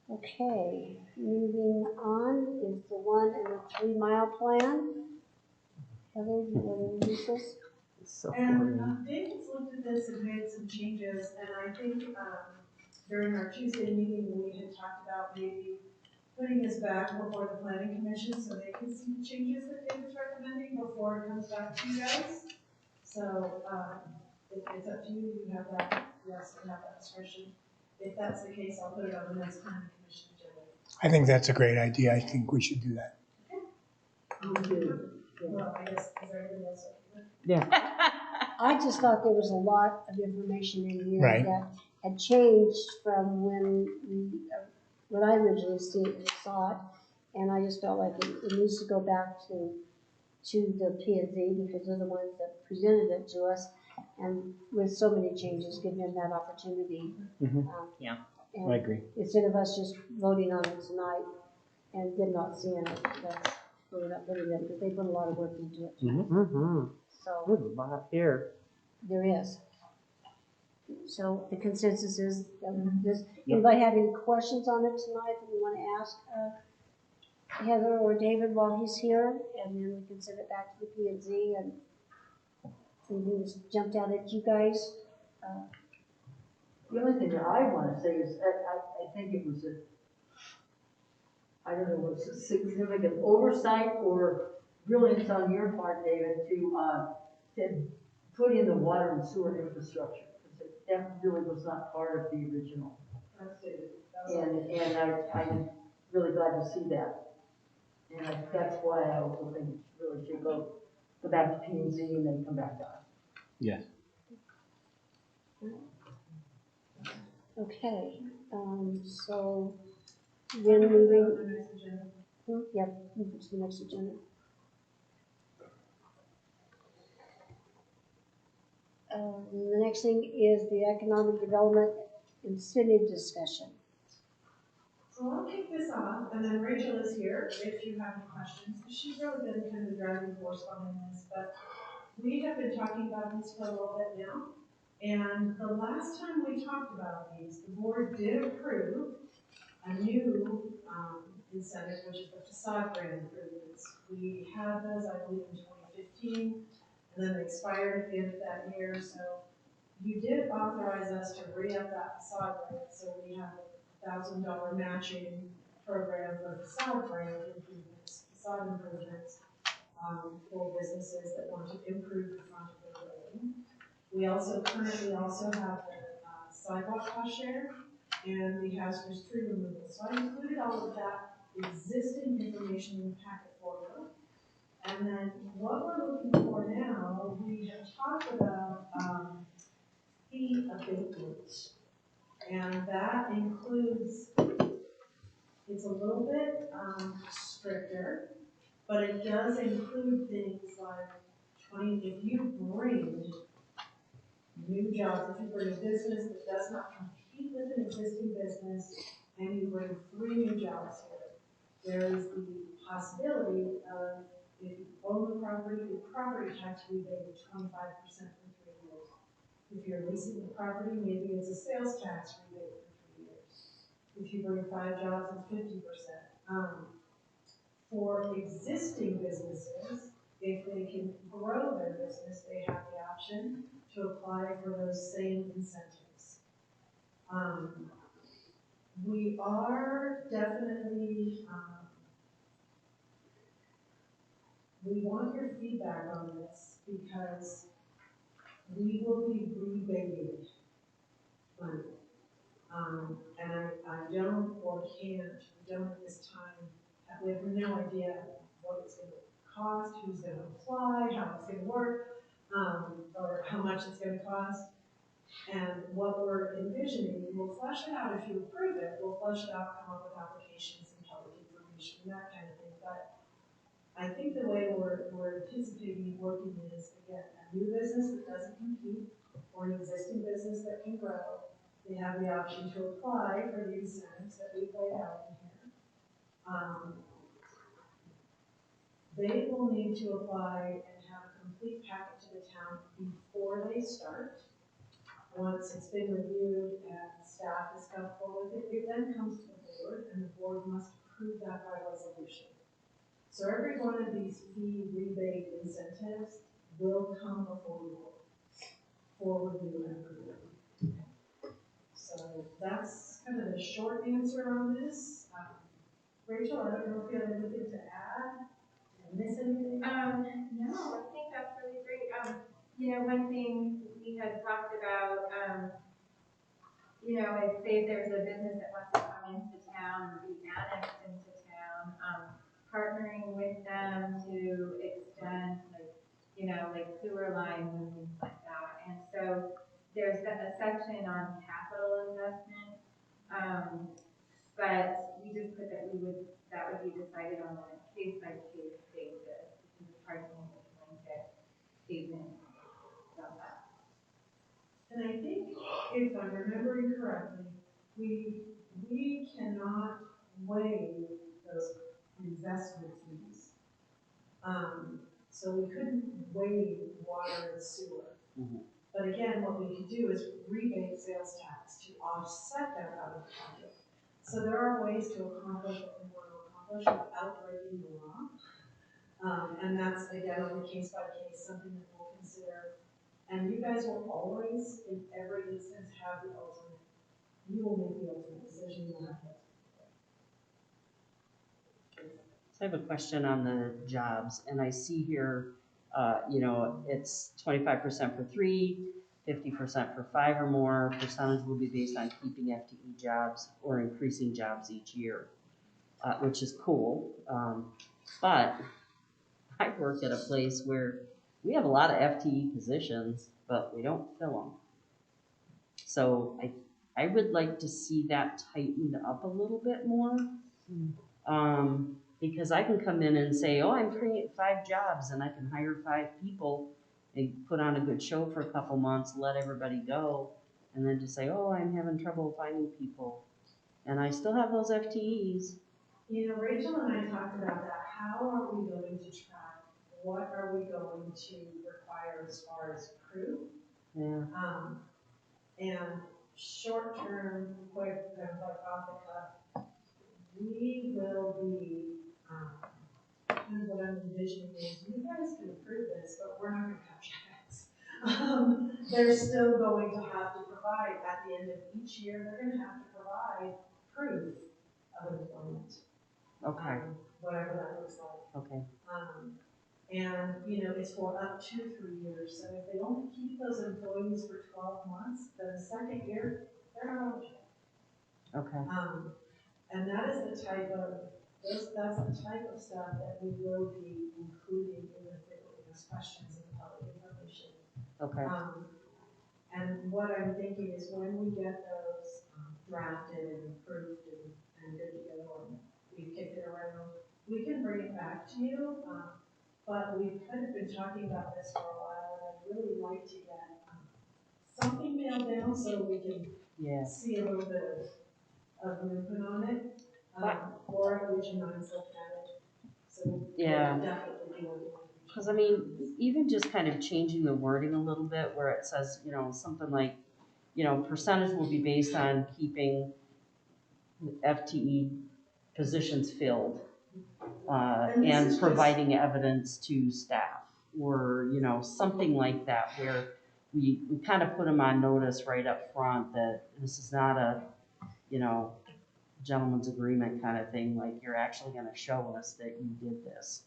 [SPEAKER 2] Okay, moving on is the 1 and the 3 mile plan. Heather, do you want to introduce this?
[SPEAKER 12] So
[SPEAKER 6] And
[SPEAKER 12] funny.
[SPEAKER 6] David's looked at this and made some changes, and I think, during our Tuesday meeting, we had talked about maybe putting this back before the planning commission so they can see the changes that David's recommending before it comes back to you guys. So, it's up to you, you have that, yes, you have that discretion. If that's the case, I'll put it on the next planning commission agenda.
[SPEAKER 5] I think that's a great idea. I think we should do that.
[SPEAKER 6] Well, I guess, is everybody else okay?
[SPEAKER 12] Yeah.
[SPEAKER 2] I just thought there was a lot of information in here
[SPEAKER 5] Right.
[SPEAKER 2] that had changed from when I originally saw it, and I just felt like it needs to go back to the P and Z because they're the ones that presented it to us, and with so many changes, give them that opportunity.
[SPEAKER 4] Yeah.
[SPEAKER 2] And
[SPEAKER 8] I agree.
[SPEAKER 2] instead of us just voting on it tonight and them not seeing it, that's really not putting them, because they put a lot of work into it.
[SPEAKER 12] Mm-hmm.
[SPEAKER 2] So
[SPEAKER 12] There's a lot here.
[SPEAKER 2] there is. So the consensus is that this, anybody have any questions on it tonight that we want to ask Heather or David while he's here, and then we can send it back to the P and Z and anything that's jumped out at you guys.
[SPEAKER 13] The only thing that I want to say is, I think it was I don't know, was a significant oversight or brilliance on your part, David, to put in the water and sewer infrastructure, because that really was not part of the original. And I'm really glad to see that. And that's why I also think it really should go back to P and Z and then come back to us.
[SPEAKER 8] Yes.
[SPEAKER 2] Okay, so then moving. Yep, move it to the next agenda. The next thing is the economic development incentive discussion.
[SPEAKER 6] So I'll kick this off, and then Rachel is here if you have any questions, because she's really been kind of the driving force behind this, but we have been talking about these for a little bit now, and the last time we talked about these, the board did approve a new incentive, which is the facade grant improvements. We had those, I believe, in 2015, and then they expired at the end of that year, so you did authorize us to re-up that facade grant, so we have a $1,000 matching program for facade grant improvements, facade improvements for businesses that want to improve the front of their building. We currently also have the sidewalk cost share and the hazardous tree removal. So I included all of that existing information in the packet for you. And then what we're looking for now, we have talked about fee abatement. And that includes, it's a little bit stricter, but it does include things like if you bring new jobs, if you bring a business that does not compete with an existing business, and you bring 3 new jobs here, there is the possibility of, if you own the property tax rebate of 25% for 3 years. If you're leasing the property, maybe it's a sales tax rebate for 3 years. If you bring 5 jobs, it's 50%. For existing businesses, if they can grow their business, they have the option to apply for those same incentives. We are definitely, we want your feedback on this because we will be rebating money. And I don't or can't, we don't at this time We have no idea what it's gonna cost, who's gonna apply, how it's gonna work, or how much it's gonna cost. And what we're envisioning, we'll flesh it out if you approve it, we'll flesh it out, come up with applications and public information, that kind of thing. But I think the way we're anticipating working is, again, a new business that doesn't compete, or an existing business that can grow. They have the option to apply for the incentives that we've laid out in here. They will need to apply and have a complete packet to the town before they start. Once it's been reviewed and staff is comfortable with it, it then comes to the board, and the board must approve that by resolution. So every one of these fee rebate incentives will come before the board for review and approval. So that's kind of the short answer on this. Rachel, I don't know if you have anything to add? Did I miss anything?
[SPEAKER 11] No, I think that's really great. You know, one thing we had talked about, you know, is say there's a business that wants to come into town or be annexed into town, partnering with them to extend, like, you know, like sewer lines and things like that. And so there's a section on capital investment, but we just put that that would be decided on a case-by-case basis, because it's hard to make a blanket statement about that.
[SPEAKER 6] And I think, if I'm remembering correctly, we cannot waive those investment fees. So we couldn't waive water and sewer.
[SPEAKER 4] Mm-hmm.
[SPEAKER 6] But again, what we could do is rebate sales tax to offset that out of the pocket. So there are ways to accomplish what we want to accomplish without breaking the law. And that's, again, on the case by case, something that we'll consider. And you guys will always, in every instance, have the ultimate. You will make the ultimate decision. You have to.
[SPEAKER 4] So I have a question on the jobs, and I see here, you know, it's 25% for 3, 50% for 5 or more. Percentage will be based on keeping FTE jobs or increasing jobs each year, which is cool. But I work at a place where we have a lot of FTE positions, but we don't fill them. So I would like to see that tightened up a little bit more. Because I can come in and say, oh, I'm creating 5 jobs, and I can hire 5 people and put on a good show for a couple months, let everybody go, and then just say, oh, I'm having trouble finding people. And I still have those FTEs.
[SPEAKER 6] You know, Rachel and I talked about that. How are we going to track? What are we going to require as far as proof?
[SPEAKER 4] Yeah.
[SPEAKER 6] And short term, quick, kind of like off the cuff, we will be, and what I'm envisioning is you guys can approve this, but we're not going to cut checks. They're still going to have to provide, at the end of each year, they're going to have to provide proof of employment.
[SPEAKER 4] Okay.
[SPEAKER 6] Whatever that looks like.
[SPEAKER 4] Okay.
[SPEAKER 6] And, you know, it's for up to 3 years. So if they only keep those employees for 12 months, then the second year, they're not eligible.
[SPEAKER 4] Okay.
[SPEAKER 6] And that is the type of, that's the type of stuff that we will be including in the frequently asked questions in the public information.
[SPEAKER 4] Okay.
[SPEAKER 6] And what I'm thinking is when we get those drafted and approved and good to go, and we've kicked it around, we can bring it back to you. But we've kind of been talking about this for a while, and I'd really like to get something nailed down so we can see a little bit of movement on it. Or Region 9's looked at it. So definitely do it.
[SPEAKER 4] Because I mean, even just kind of changing the wording a little bit where it says, you know, something like, you know, percentage will be based on keeping FTE positions filled. And providing evidence to staff, or, you know, something like that, where we kind of put them on notice right up front that this is not a, you know, gentleman's agreement kind of thing, like you're actually going to show us that you did this.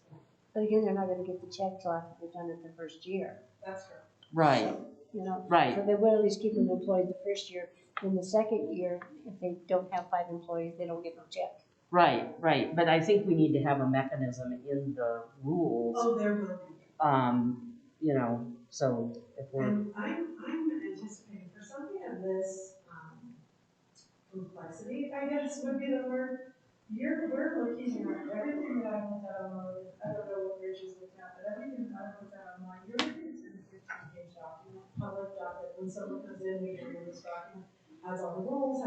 [SPEAKER 2] But again, they're not going to get the check till after they've done it the first year.
[SPEAKER 6] That's correct.
[SPEAKER 4] Right.
[SPEAKER 2] So, you know,
[SPEAKER 4] right.
[SPEAKER 2] So they will at least keep them employed the first year. In the second year, if they don't have 5 employees, they don't get no check.
[SPEAKER 4] Right, right, but I think we need to have a mechanism in the rules,
[SPEAKER 6] Oh, there will be.
[SPEAKER 4] you know, so if we're,
[SPEAKER 6] And I'm anticipating for something of this, complexity, I guess would be the word. We're looking at everything that I looked at online. I don't know what Rich has looked at, but everything that I looked at online, you're looking at a 15-page document, public document. When someone comes in, we can read this document, has all the rules.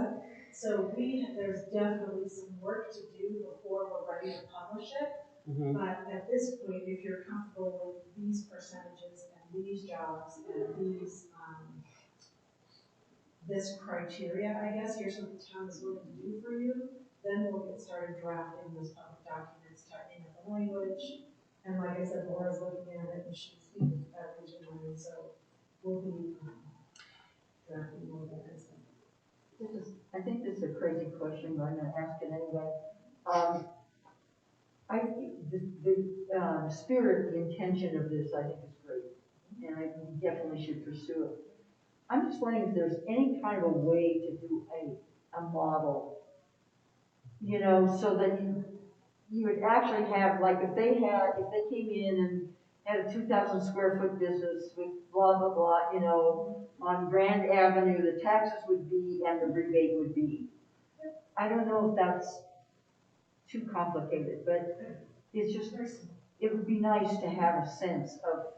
[SPEAKER 6] So there's definitely some work to do before we're ready to publish it. But at this point, if you're comfortable with these percentages and these jobs and these, this criteria, I guess, here's what the town is willing to do for you, then we'll get started drafting those public documents, tightening up the language. And like I said, Laura's looking at it and she's speaking at Region 9, so we'll be drafting more of that and stuff.
[SPEAKER 13] I think this is a crazy question, but I'm gonna ask it anyway. I think the spirit, the intention of this, I think is great, and I definitely should pursue it. I'm just wondering if there's any kind of a way to do a model, you know, so that you would actually have, like, if they came in and had a 2,000 square foot business with blah, blah, blah, you know, on Grand Avenue, the taxes would be and the rebate would be. I don't know if that's too complicated, but it's just, it would be nice to have a sense of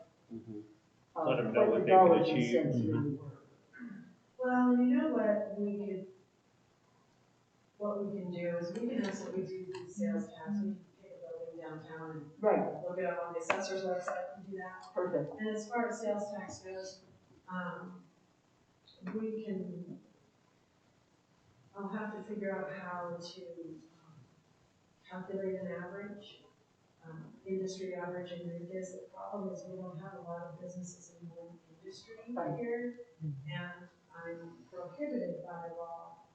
[SPEAKER 8] Let them know
[SPEAKER 13] what
[SPEAKER 8] what
[SPEAKER 13] the
[SPEAKER 8] they can
[SPEAKER 13] dollars and
[SPEAKER 8] achieve.
[SPEAKER 13] cents really were.
[SPEAKER 6] Well, you know what we can do is we can also, we do these sales tax, we can pick a building downtown and look it up on the assessor's website and do that.
[SPEAKER 13] Perfect.
[SPEAKER 6] And as far as sales tax goes, we can, I'll have to figure out how to calculate an average, industry average in Mancos. The problem is we don't have a lot of businesses in one industry here, and I'm prohibited by law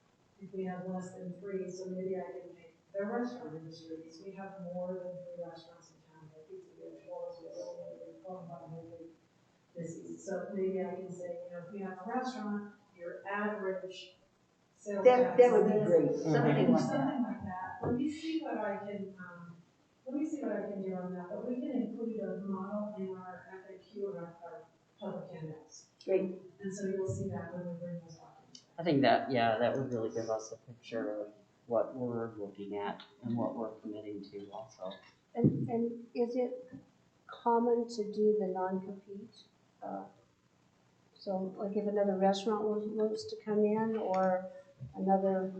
[SPEAKER 6] if we have less than 3, so maybe I can make the restaurant industry, because we have more than 3 restaurants in town. We have pizza, we have Schwartz, we have Old, we have Club, Busy's. So maybe I can say, you know, if we have a restaurant, your average sales tax.
[SPEAKER 13] That would be great,
[SPEAKER 6] Something like that. Let me see what I can do on that, but we can include a model in our FAQ and our public handouts.
[SPEAKER 13] Great.
[SPEAKER 6] And so you'll see that when we bring those documents.
[SPEAKER 4] I think that, yeah, that would really give us a picture of what we're looking at and what we're committing to also.
[SPEAKER 2] And is it common to do the non-compete? So like if another restaurant was to come in or another?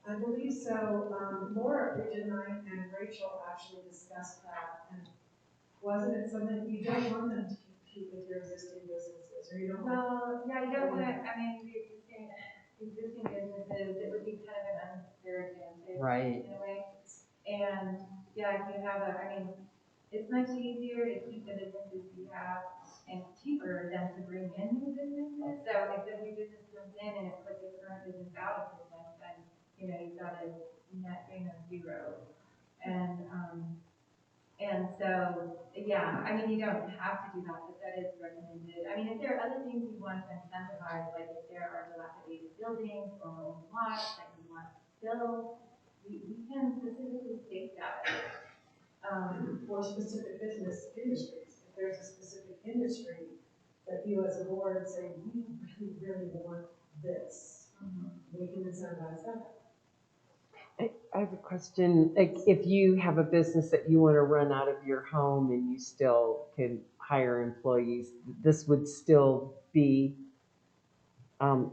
[SPEAKER 6] I believe so. Laura, Region 9, and Rachel actually discussed that. And wasn't it something you don't want them to compete with your existing businesses, or you don't want?
[SPEAKER 11] Well, yeah, you don't want to, I mean, the existing businesses, it would be kind of an unfair advantage.
[SPEAKER 4] Right.
[SPEAKER 11] In a way. And yeah, if you have it's much easier to keep the businesses you have and cheaper than to bring in new businesses. So if the new business comes in and it puts the current business out of business, then, you know, you've got a net gain of 0. And so, yeah, I mean, you don't have to do that, but that is recommended. I mean, if there are other things you want to incentivize, like if there are dilapidated buildings or old lots that you want to fill, we can specifically state that.
[SPEAKER 6] For specific business industries. If there's a specific industry that you as a board say, we really, really want this, we can incentivize that.
[SPEAKER 12] I have a question. Like, if you have a business that you want to run out of your home and you still can hire employees, this would still be,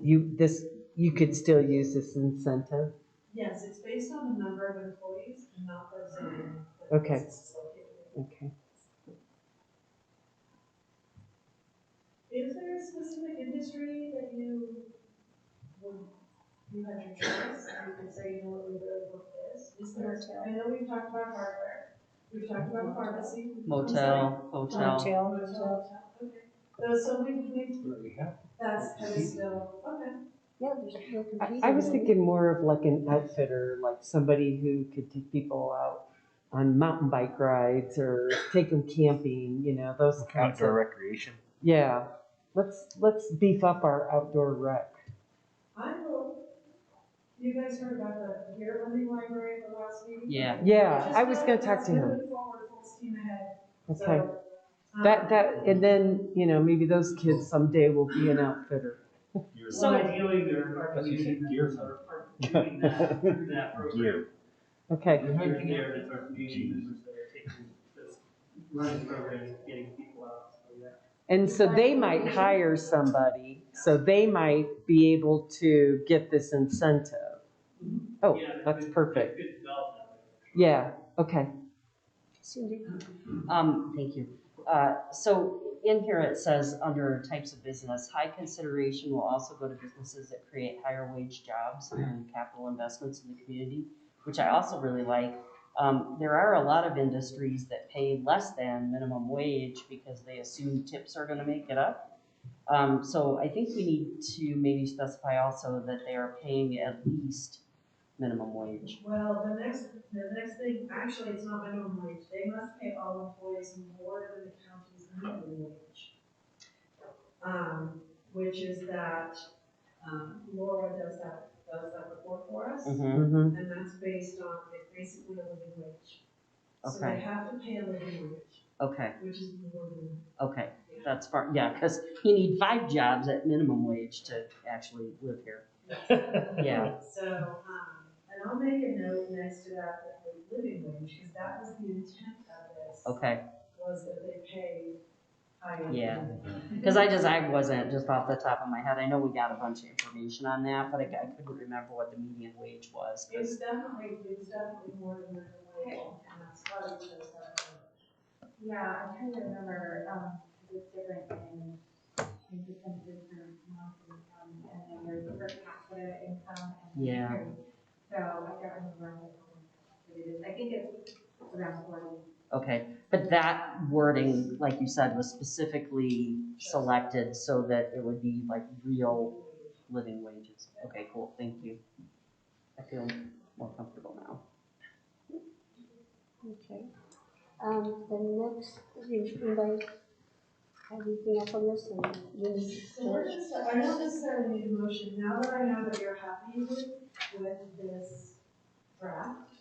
[SPEAKER 12] you could still use this incentive?
[SPEAKER 6] Yes, it's based on the number of employees and not the zone.
[SPEAKER 12] Okay. Okay.
[SPEAKER 6] Is there a specific industry that you had your choice, and you could say, you know what, we really want this? Is there, I know we've talked about hardware, we've talked about pharmacy.
[SPEAKER 4] Motel, hotel.
[SPEAKER 6] Okay. So we that's still, okay.
[SPEAKER 2] Yeah, there's no competing.
[SPEAKER 12] I was thinking more of like an outfitter, like somebody who could take people out on mountain bike rides or take them camping, you know, those kinds
[SPEAKER 8] outdoor
[SPEAKER 12] of
[SPEAKER 8] recreation.
[SPEAKER 12] Yeah, let's beef up our outdoor rec.
[SPEAKER 6] I will, You guys heard about the Gear Lending Library at the last meeting?
[SPEAKER 4] Yeah.
[SPEAKER 12] Yeah, I was gonna talk to him.
[SPEAKER 6] Moving forward, full steam ahead.
[SPEAKER 12] Okay.
[SPEAKER 6] So,
[SPEAKER 12] And then, you know, maybe those kids someday will be an outfitter.
[SPEAKER 9] So ideally, there are communities that are doing that through that program.
[SPEAKER 12] Okay.
[SPEAKER 9] There are community members that are taking this, running programs, getting people out, so yeah.
[SPEAKER 12] And so they might hire somebody, so they might be able to get this incentive. Oh,
[SPEAKER 9] Yeah,
[SPEAKER 12] that's
[SPEAKER 9] good-
[SPEAKER 12] perfect.
[SPEAKER 9] good development.
[SPEAKER 12] Yeah, okay.
[SPEAKER 2] Cindy?
[SPEAKER 4] Thank you. So in here it says, under types of business, high consideration will also go to businesses that create higher wage jobs and capital investments in the community, which I also really like. There are a lot of industries that pay less than minimum wage because they assume tips are gonna make it up. So I think we need to maybe specify also that they are paying at least minimum wage.
[SPEAKER 6] well, the next thing, actually, it's not minimum wage. They must pay all employees more than the county's minimum wage. Which is that, Laura does that report for us.
[SPEAKER 4] Mm-hmm.
[SPEAKER 6] And that's based on, it's basically a living wage. So they
[SPEAKER 4] Okay.
[SPEAKER 6] have to pay a living wage,
[SPEAKER 4] Okay.
[SPEAKER 6] which is more than.
[SPEAKER 4] Okay. That's far, yeah, because you need 5 jobs at minimum wage to actually live here. Yeah.
[SPEAKER 6] So, and I'll make a note next to that, the living wage, because that was the intent of this.
[SPEAKER 4] Okay.
[SPEAKER 6] Was that they pay higher.
[SPEAKER 4] Yeah. Because I wasn't just off the top of my head. I know we got a bunch of information on that, but I couldn't remember what the median wage was.
[SPEAKER 6] It was definitely more than minimum wage, and that's why we chose that.
[SPEAKER 10] Yeah, I'm trying to remember, it's different in percentages for monthly income, and then there's per capita income, and
[SPEAKER 4] Yeah.
[SPEAKER 10] so I can't remember what it is. I think it's around 40.
[SPEAKER 4] Okay, but that wording, like you said, was specifically selected so that it would be like real living wages. Okay, cool, thank you. I feel more comfortable now.
[SPEAKER 2] Okay. The next, anybody have anything else on this? And you need
[SPEAKER 6] So we're just, I don't necessarily need a motion, now that I know that you're happy with this draft.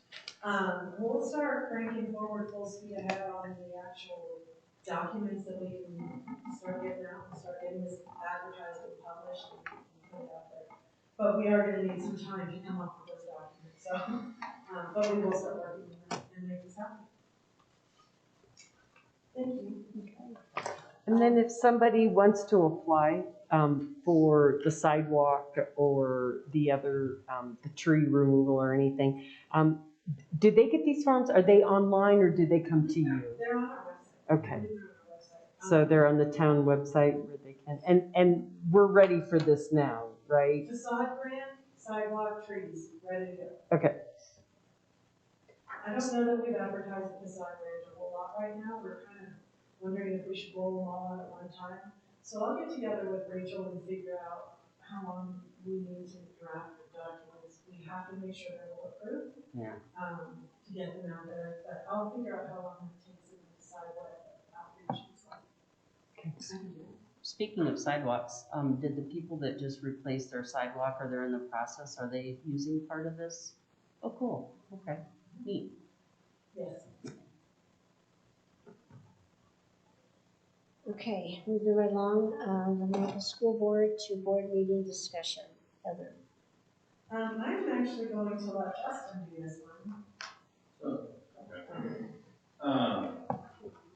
[SPEAKER 6] We'll start cranking forward full speed ahead on the actual documents that we can start getting out and start getting this advertised and published and put it out there. But we are gonna need some time to come up with those documents, so, but we will start working on that and make this happen. Thank you.
[SPEAKER 2] Okay.
[SPEAKER 12] And then if somebody wants to apply for the sidewalk or the other, the tree removal or anything, do they get these forms? Are they online or do they come to you?
[SPEAKER 6] They're on our website.
[SPEAKER 12] Okay.
[SPEAKER 6] They're on our website.
[SPEAKER 12] So they're on the town website where they can, and we're ready for this now, right?
[SPEAKER 6] Facade grant, sidewalk, trees, ready to go.
[SPEAKER 12] Okay.
[SPEAKER 6] I don't know that we've advertised the facade grant a whole lot right now. We're kind of wondering if we should roll them all out at one time. So I'll get together with Rachel and figure out how long we need to draft the documents. We have to make sure they're bulletproof.
[SPEAKER 4] Yeah.
[SPEAKER 6] To get them out there, but I'll figure out how long it takes and decide what outreach is like.
[SPEAKER 12] Okay.
[SPEAKER 6] I can do it.
[SPEAKER 4] Speaking of sidewalks, did the people that just replaced their sidewalk, or they're in the process, are they using part of this? Oh, cool, okay, neat.
[SPEAKER 6] Yes.
[SPEAKER 2] Okay, moving right along, the Mancos School Board to board meeting discussion. Heather.
[SPEAKER 6] I'm actually going to let Justin do this one.
[SPEAKER 7] Okay.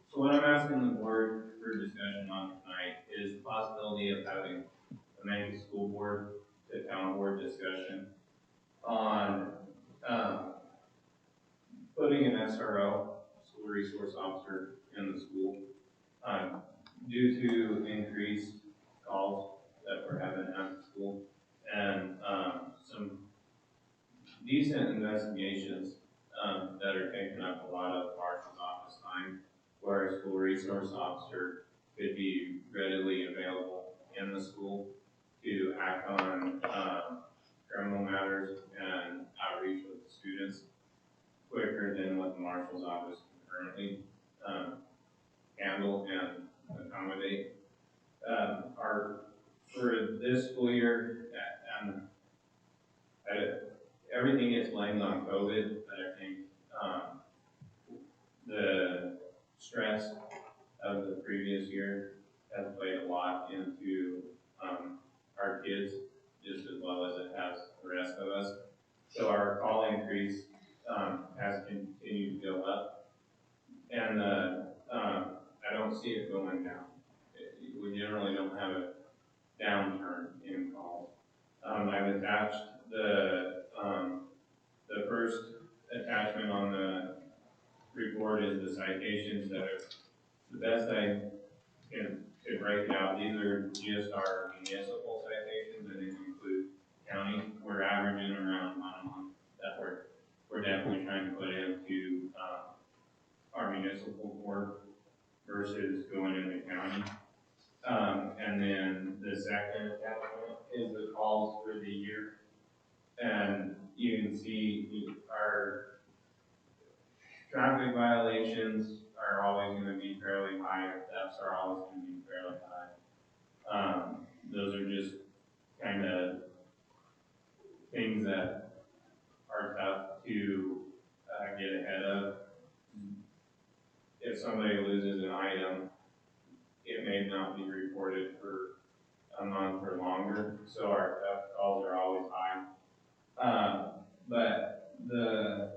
[SPEAKER 7] So what I'm asking the board for discussion on tonight is the possibility of having a Mancos School Board to town board discussion on putting an SRO, school resource officer, in the school. Due to increased calls that we're having at the school and some decent investigations that are taking up a lot of Marshal's office time, where a school resource officer could be readily available in the school to act on criminal matters and outreach with the students quicker than what the Marshal's office can currently handle and accommodate. For this school year, and everything gets blamed on COVID, but I think, the stress of the previous year has played a lot into, our kids, just as well as it has the rest of us. So our call increase, has continued to go up, and, I don't see it going down. We generally don't have a downturn in calls. I've attached the first attachment on the report is the citations that are, the best I can break out, these are just our municipal citations, and these include county. We're averaging around 1 a month that we're definitely trying to put into, our municipal court versus going into county. And then the second attachment is the calls for the year. And you can see our traffic violations are always going to be fairly high. Thefts are always going to be fairly high. Those are just kind of things that are tough to get ahead of. If somebody loses an item, it may not be reported for a month or longer, so our theft calls are always high. But the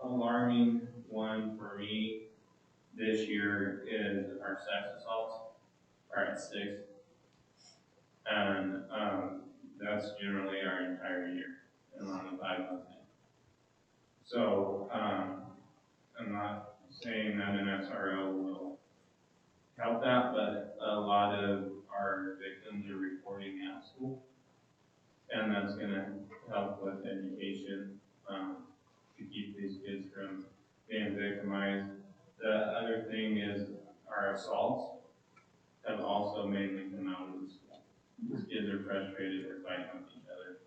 [SPEAKER 7] alarming one for me this year is our sex assaults are at 6, and that's generally our entire year, and on the 5 month thing. So I'm not saying that an SRO will help that, but a lot of our victims are reporting at school, and that's going to help with education to keep these kids from being victimized. The other thing is our assaults have also mainly come out of the school. These kids are frustrated, they're fighting with each other.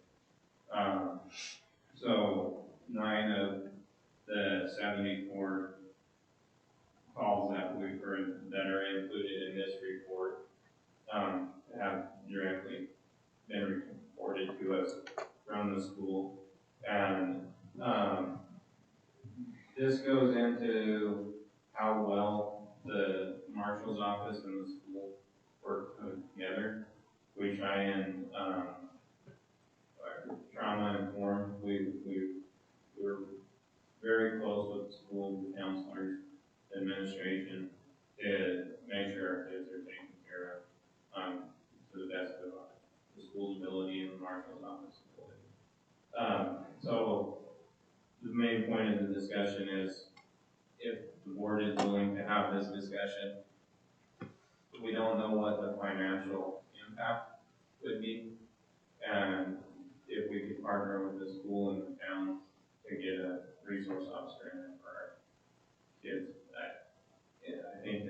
[SPEAKER 7] So 9 of the 74 calls that that are included in this report have directly been reported to us from the school. And this goes into how well the marshal's office and the school work together. We try and trauma informed. We're very close with the school counselors, administration, to make sure our kids are taken care of to the best of the school's ability and the marshal's office ability. So the main point of the discussion is, if the board is willing to have this discussion, we don't know what the financial impact would be, and if we could partner with the school and the town to get a resource officer in there for our kids, I think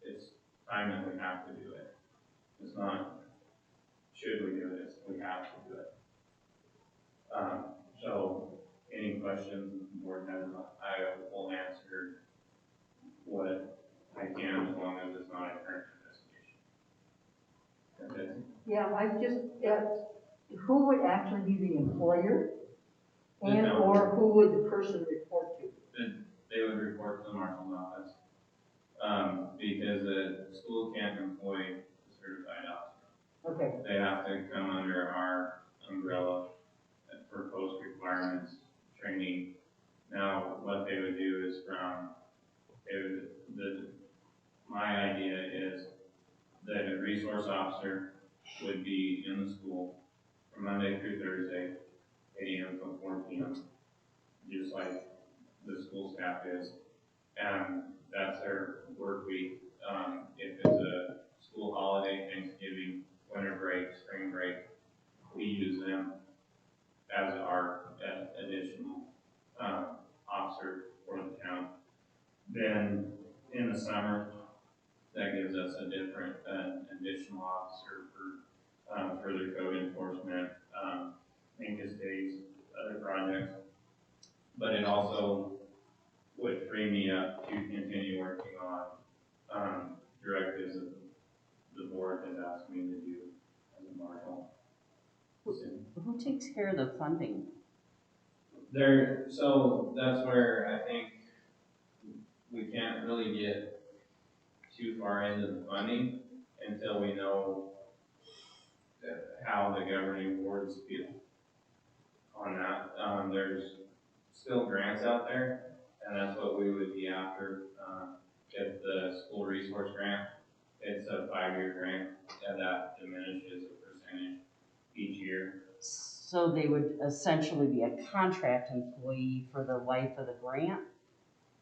[SPEAKER 7] it's time that we have to do it. It's not should we do this, we have to do it. So any questions the board has, I will answer what I can, as long as it's not a current investigation. Okay.
[SPEAKER 13] Yeah, who would actually be the employer? And or who would the person report to?
[SPEAKER 7] They would report to the marshal's office. Because the school can't employ a certified officer.
[SPEAKER 13] Okay.
[SPEAKER 7] They have to come under our umbrella for post requirements training. Now, what they would do is my idea is that a resource officer would be in the school from Monday through Thursday, 8 a.m. till 4 p.m., just like the school staff is. And that's their work week. If it's a school holiday, Thanksgiving, winter break, spring break, we use them as our additional officer for the town. Then in the summer, that gives us a different additional officer for further code enforcement, Mancos days, other projects. But it also would free me up to continue working on directives that the board has asked me to do as a marshal.
[SPEAKER 4] Who takes care of the funding
[SPEAKER 7] So that's where I think we can't really get too far into the funding until we know how the governing boards feel on that. There's still grants out there, and that's what we would be after. If the school resource grant, it's a 5-year grant, and that diminishes a percentage each year.
[SPEAKER 4] So they would essentially be a contract employee for the life of the grant?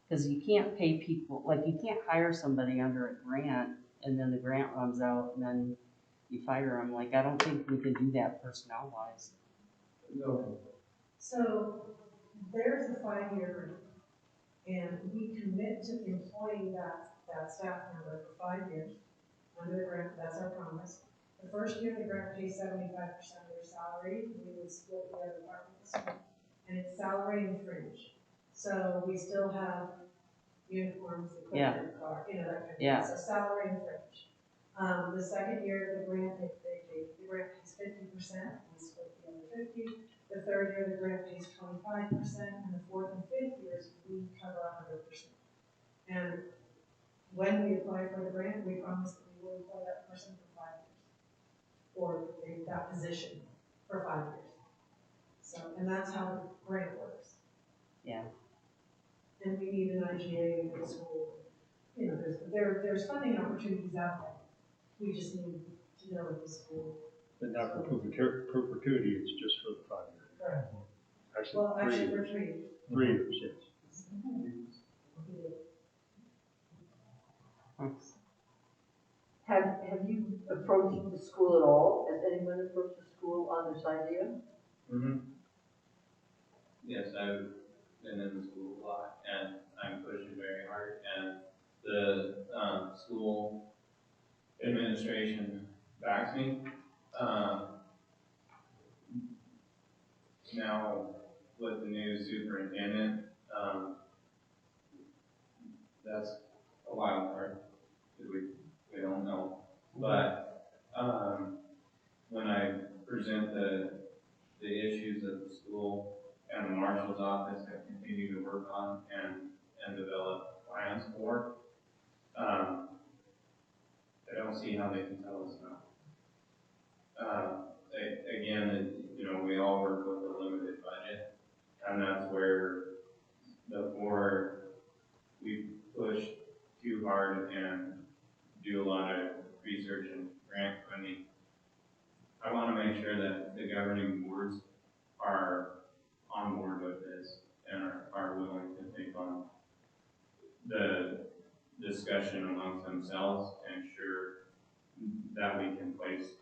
[SPEAKER 4] Because you can't pay people, like you can't hire somebody under a grant and then the grant runs out and then you fire them. Like, I don't think we can do that personnel wise.
[SPEAKER 7] No.
[SPEAKER 6] So there's a 5-year grant, and we commit to employing that staff member for 5 years under the grant. That's our promise. The first year, the grant pays 75% of their salary. We would split the other part with the school, and it's salary and fringe. So we still have uniforms, equipment, car, that kind of thing. So salary and fringe. The second year, the grant pays 50%. We split the other 50. The third year, the grant pays 25%, and the fourth and fifth years, we cover 100%. And when we apply for the grant, we promise that we will employ that person for 5 years, or that position for 5 years. So, and that's how the grant works.
[SPEAKER 4] Yeah.
[SPEAKER 6] And we need an IGA in the school. There's funding opportunities out there. We just need to know what the school.
[SPEAKER 8] But not for perpetuity, it's just for the 5 years.
[SPEAKER 6] Correct.
[SPEAKER 8] Actually,
[SPEAKER 6] for 3 years.
[SPEAKER 8] 3 years, yes.
[SPEAKER 13] Have you approached the school at all? Has anyone approached the school on this idea?
[SPEAKER 7] Mm-hmm. Yes, I've been in the school a lot, and I'm pushing very hard, and the school administration backs me. Now, with the new superintendent, that's a wild card, because we don't know. But when I present the issues that the school and the marshal's office have continued to work on and develop plans for, I don't see how they can tell us no. Again, we all work with a limited budget, and that's where before we push too hard and do a lot of research and grant funding, I want to make sure that the governing boards are on board with this and are willing to take on the discussion amongst themselves and ensure that we can place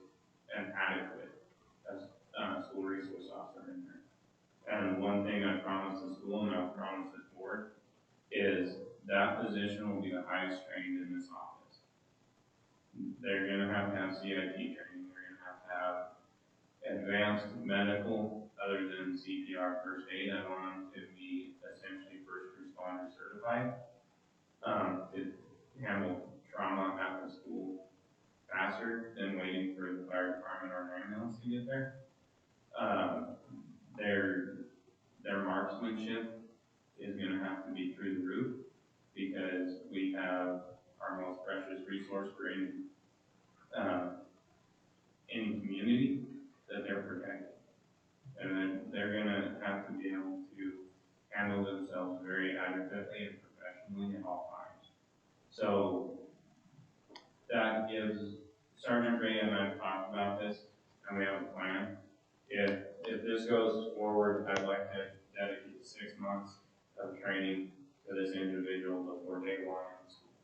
[SPEAKER 7] an adequate school resource officer in there. And one thing I promised the school and I've promised the board is that position will be the highest trained in this office. They're going to have CIT training. They're going to have advanced medical other than CPR first aid. I want them to be essentially first responder certified to handle trauma at the school faster than waiting for the fire department or an ambulance to get there. Their marksmanship is going to have to be through the roof because we have our most precious resource for any community that they're protecting. And then they're going to have to be able to handle themselves very adequately and professionally at all times. So that gives Sergeant Ray and I talked about this, and we have a plan. If this goes forward, I'd like to dedicate 6 months of training to this individual before day 1 in school.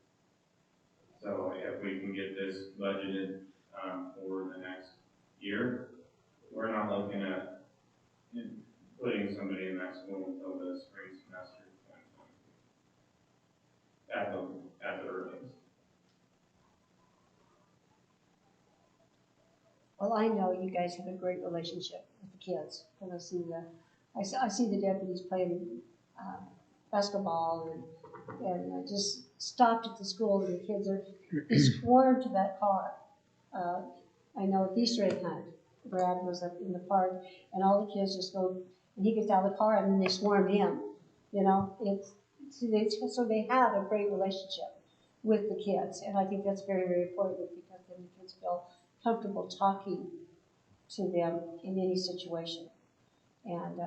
[SPEAKER 7] So if we can get this budgeted for the next year, we're not looking at putting somebody in that school until the spring semester of 2020 at the earliest.
[SPEAKER 2] Well, I know you guys have a great relationship with the kids, and I see the deputies playing basketball, and I just stopped at the school, and the kids are swarmed to that park. I know at Easter egg hunt, Brad was up in the park, and all the kids just go and he gets out of the car and then they swarm him. You know, so they have a great relationship with the kids, and I think that's very, very important because then the kids feel comfortable talking to them in any situation. And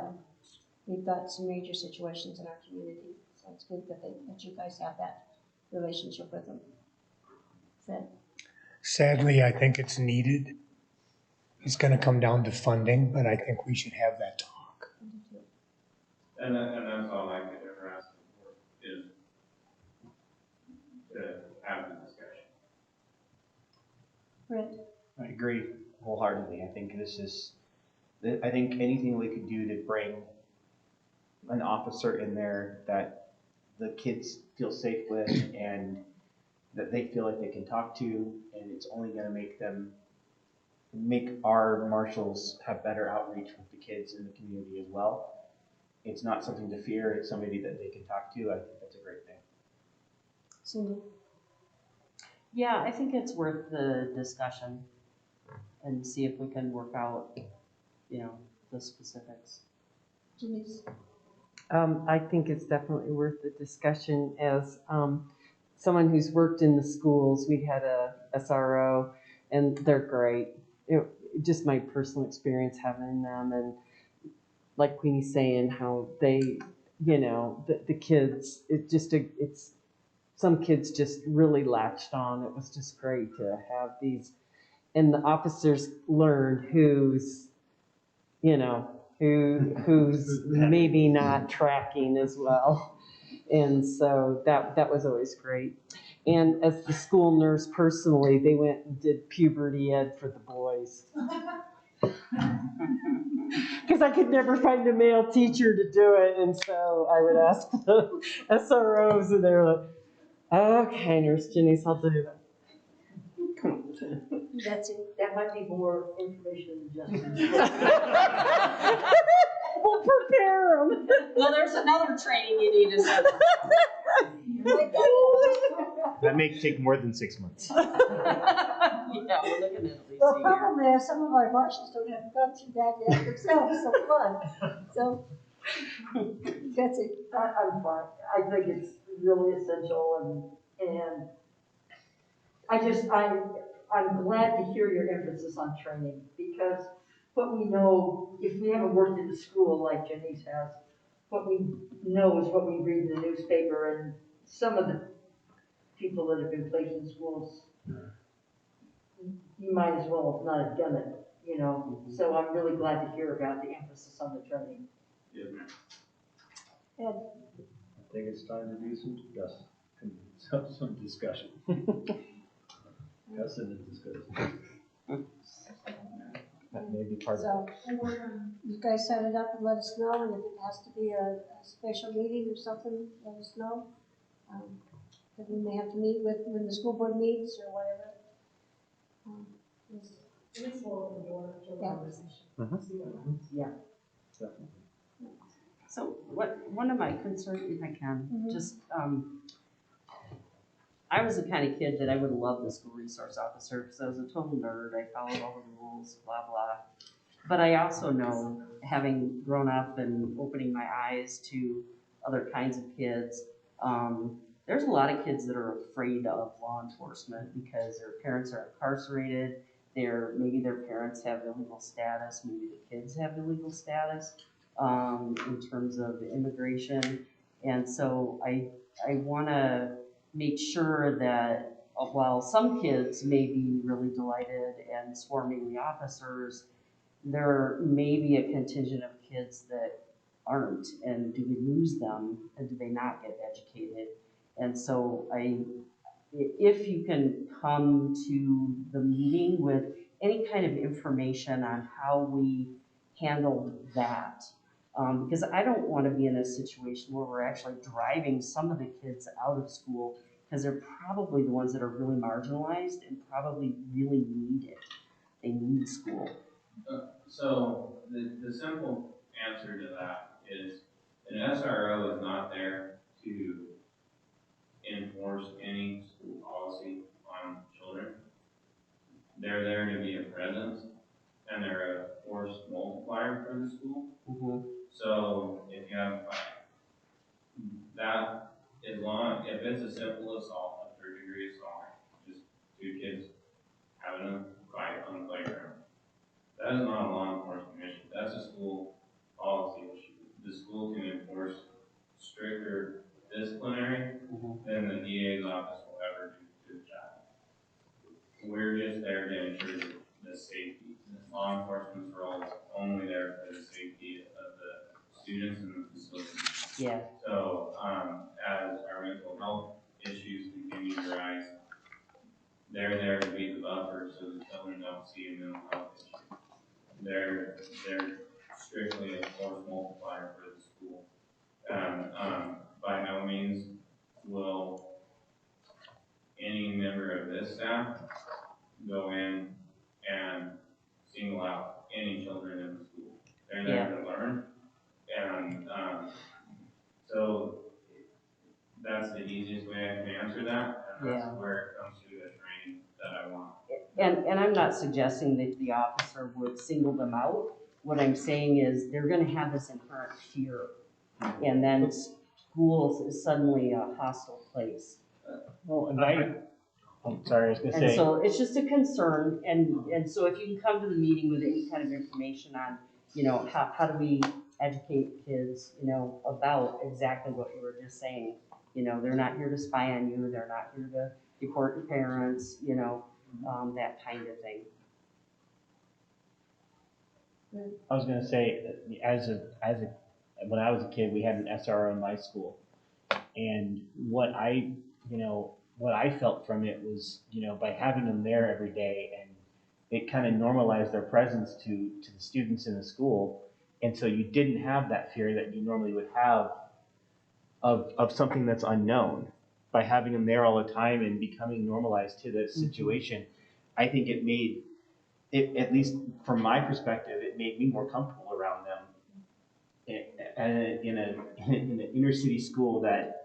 [SPEAKER 2] we've got some major situations in our community, so it's good that you guys have that relationship with them.
[SPEAKER 5] Sadly, I think it's needed. It's gonna come down to funding, but I think we should have that talk.
[SPEAKER 7] And that's all I could ever ask for, is to have the discussion.
[SPEAKER 2] Right.
[SPEAKER 15] I agree wholeheartedly. I think I think anything we could do to bring an officer in there that the kids feel safe with and that they feel like they can talk to, and it's only gonna make our marshals have better outreach with the kids in the community as well. It's not something to fear, it's somebody that they can talk to. I think that's a great thing.
[SPEAKER 2] Cindy?
[SPEAKER 4] Yeah, I think it's worth the discussion and see if we can work out, the specifics.
[SPEAKER 2] Denise?
[SPEAKER 12] I think it's definitely worth the discussion. As someone who's worked in the schools, we had a SRO, and they're great. Just my personal experience having them, and like Queenie's saying, how they, the kids, some kids just really latched on. It was just great to have these, and the officers learned who's maybe not tracking as well. And so that was always great. And as the school nurse personally, they went and did puberty ed for the boys. Because I could never find a male teacher to do it. And so I would ask the SROs, and they were like, okay, Nurse Janice, I'll do that.
[SPEAKER 2] That's it.
[SPEAKER 13] That might be more information than just.
[SPEAKER 12] We'll prepare them.
[SPEAKER 4] Well, there's another training you need to send.
[SPEAKER 15] That may take more than 6 months.
[SPEAKER 4] Yeah, we're looking at least
[SPEAKER 2] Well,
[SPEAKER 4] a year.
[SPEAKER 2] probably some of our marshals don't have gone through that yet themselves, so fun. So, that's it.
[SPEAKER 13] I'm fine. I think it's really essential, and I'm glad to hear your emphasis on training, because what we know, if we haven't worked in the school like Janice has, what we know is what we read in the newspaper, and some of the people that have been placed in schools, you might as well not have done it, So I'm really glad to hear about the emphasis on the training.
[SPEAKER 7] Yeah.
[SPEAKER 2] Ed?
[SPEAKER 8] I think it's time to do some discussion. Yes, and discussion.
[SPEAKER 15] That may be part of
[SPEAKER 2] So, you guys set it up and let us know, and if it has to be a special meeting or something, let us know. That we may have to meet when the school board meets or whatever.
[SPEAKER 6] At least we'll open the door to a
[SPEAKER 2] Yeah.
[SPEAKER 6] conversation. See what happens.
[SPEAKER 13] Yeah.
[SPEAKER 15] Definitely.
[SPEAKER 4] So one of my concerns, if I can,
[SPEAKER 2] Mhm.
[SPEAKER 4] just, I was the kind of kid that I would love the school resource officer because I was a total nerd. I followed all the rules, blah, blah. But I also know, having grown up and opening my eyes to other kinds of kids, there's a lot of kids that are afraid of law enforcement because their parents are incarcerated. Maybe their parents have illegal status, maybe the kids have illegal status in terms of immigration. And so I want to make sure that while some kids may be really delighted and swarming the officers, there may be a contingent of kids that aren't, and do we lose them, and do they not get educated? And so if you can come to the meeting with any kind of information on how we handle that, because I don't want to be in a situation where we're actually driving some of the kids out of school because they're probably the ones that are really marginalized and probably really need it. They need school.
[SPEAKER 7] So the simple answer to that is an SRO is not there to enforce any school policy on children. They're there to be a presence, and they're a force multiplier for the school.
[SPEAKER 4] Mm-hmm.
[SPEAKER 7] So as long, if it's a simple assault, a third degree assault, just two kids having a fight on the playground, that is not a law enforcement issue. That's a school policy issue. The school can enforce stricter disciplinary than the DA's office will ever do to the child. We're just there to ensure the safety. The law enforcement's role is only there for the safety of the students in the facility.
[SPEAKER 4] Yeah.
[SPEAKER 7] So, as our mental health issues continue to rise, they're there to be the buffer so the children don't see a mental health issue. They're strictly a force multiplier for the school. By no means will any member of this staff go in and single out any children in the school. They're there to learn, and so that's the easiest way I can answer that, and that's where it comes to the training that I want.
[SPEAKER 4] And I'm not suggesting that the officer would single them out. What I'm saying is they're gonna have this inherent fear, and then schools is suddenly a hostile place.
[SPEAKER 15] Well, and I'm sorry, I was gonna say.
[SPEAKER 4] And so it's just a concern, and so if you can come to the meeting with any kind of information on, how do we educate kids, about exactly what you were just saying. They're not here to spy on you, they're not here to report your parents, that kind of thing.
[SPEAKER 15] I was gonna say, when I was a kid, we had an SRO in my school, and what I felt from it was, by having them there every day, and it kind of normalized their presence to the students in the school, and so you didn't have that fear that you normally would have of something that's unknown. By having them there all the time and becoming normalized to the situation, I think it made it, at least from my perspective, it made me more comfortable around them. And in an inner city school that,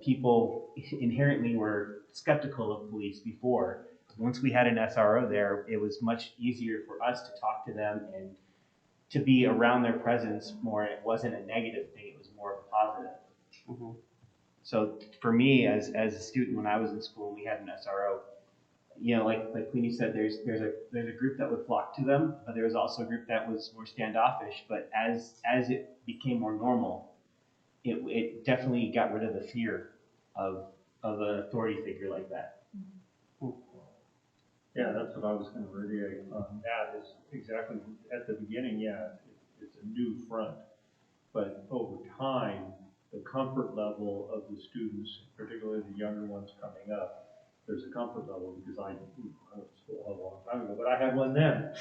[SPEAKER 15] people inherently were skeptical of police before. Once we had an SRO there, it was much easier for us to talk to them and to be around their presence more. It wasn't a negative thing; it was more of a positive.
[SPEAKER 4] Mm-hmm.
[SPEAKER 15] So for me, as a student, when I was in school, we had an SRO. Like Queenie said, there's a group that would flock to them, but there was also a group that was more standoffish. But as it became more normal, it definitely got rid of the fear of an authority figure like that.
[SPEAKER 8] Yeah, that's what I was going to reiterate on that, is exactly at the beginning, it's a new front. But over time, the comfort level of the students, particularly the younger ones coming up, there's a comfort level, because I went to school a long time ago, but I had one then.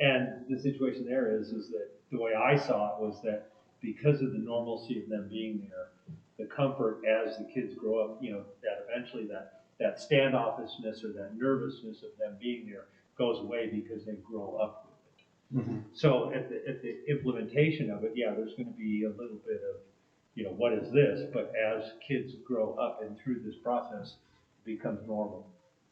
[SPEAKER 8] And the situation there is that the way I saw it was that because of the normalcy of them being there, the comfort as the kids grow up, that eventually that standoffishness or that nervousness of them being there goes away because they grow up with it. Mm-hmm. So at the implementation of it, there's going to be a little bit of, what is this? But as kids grow up and through this process, it becomes normal.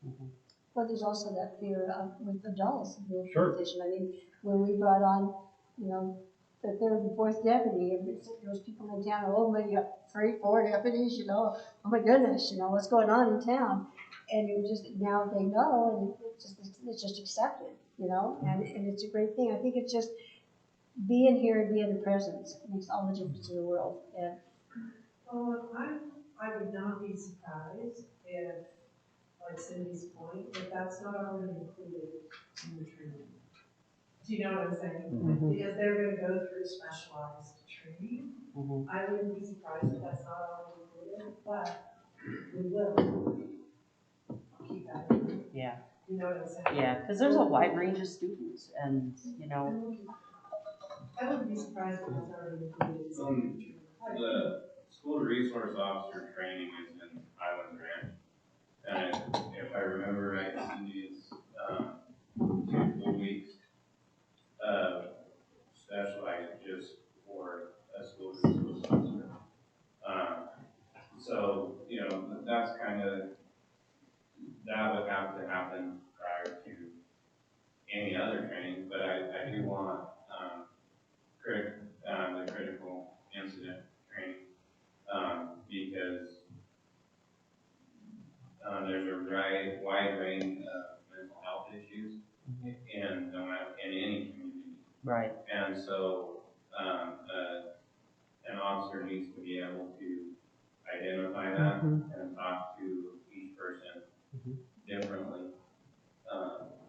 [SPEAKER 2] Mm-hmm. But there's also that fear with adults, the
[SPEAKER 8] implementation.
[SPEAKER 2] Sure. I mean, when we brought on, the third and fourth deputy, there was people in town, you got 3, 4 deputies, oh my goodness, what's going on in town? And it just, now they know, and it's just accepted, and it's a great thing. I think it's just being here and being the presence makes all the difference in the world. And
[SPEAKER 6] I would not be surprised if, like Cindy's point, if that's not already included in the training. Do you know what I'm saying? Mm-hmm. Because they're going to go through specialized training. Mm-hmm. I wouldn't be surprised if that's not already included, but we will keep that in mind.
[SPEAKER 4] Yeah.
[SPEAKER 6] You know what I'm saying?
[SPEAKER 4] Yeah, because there's a wide range of students, and
[SPEAKER 6] I wouldn't be surprised if it's already included.
[SPEAKER 7] The school resource officer training is in Island Ranch, and if I remember right, Cindy's 2 full weeks specialized just for a school resource officer. So that's kind of, that would have to happen prior to any other training, but I do want the critical incident training there's a wide range of mental health issues in any community.
[SPEAKER 4] Right.
[SPEAKER 7] And so, an officer needs to be able to identify that and talk to each person differently,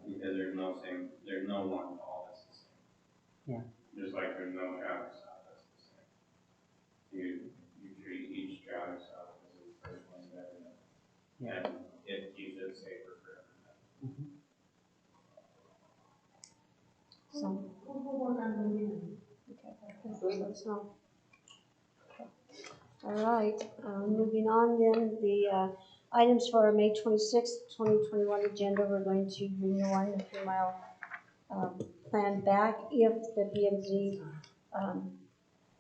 [SPEAKER 7] because there's no one call that's the same.
[SPEAKER 4] Yeah.
[SPEAKER 7] Just like there's no traffic stop that's the same. You treat each traffic stop as a personal event, and it keeps it safer for everybody.
[SPEAKER 2] So,
[SPEAKER 6] We'll work on moving.
[SPEAKER 2] okay, let us know. All right, moving on then, the items for our May 26th, 2021 agenda, we're going to renew the 3 mile plan back. If the BMZ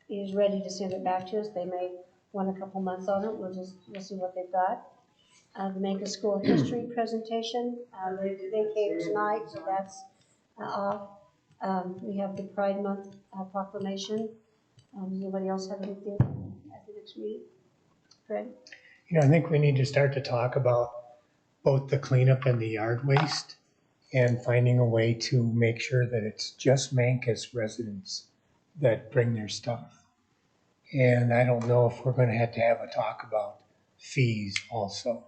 [SPEAKER 2] is ready to send it back to us, they may want a couple months on it. We'll see what they've got. The Mancos School History presentation, they came tonight, so that's off. We have the Pride Month proclamation. Does anybody else have anything at the next meeting? Fred?
[SPEAKER 5] I think we need to start to talk about both the cleanup and the yard waste and finding a way to make sure that it's just Mancos residents that bring their stuff. And I don't know if we're going to have a talk about fees also.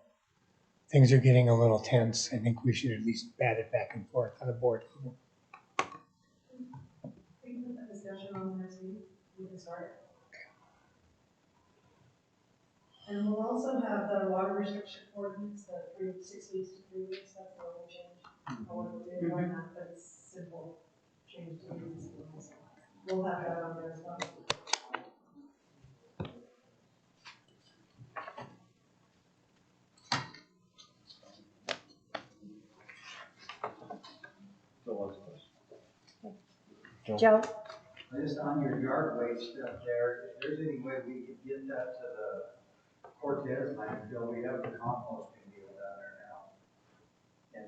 [SPEAKER 5] Things are getting a little tense. I think we should at least bat it back and forth on a board level.
[SPEAKER 6] We can put that discussion on the next meeting. We can start. And we'll also have the water restriction ordinance, the 6 weeks to 3 weeks. That's the only change. I want to do right now, but it's simple change to these. We'll have that on there as well.
[SPEAKER 2] Joe?
[SPEAKER 16] Just on your yard waste up there, if there's any way we could get that to the Cortez landfill, we have the composting deal down there now. And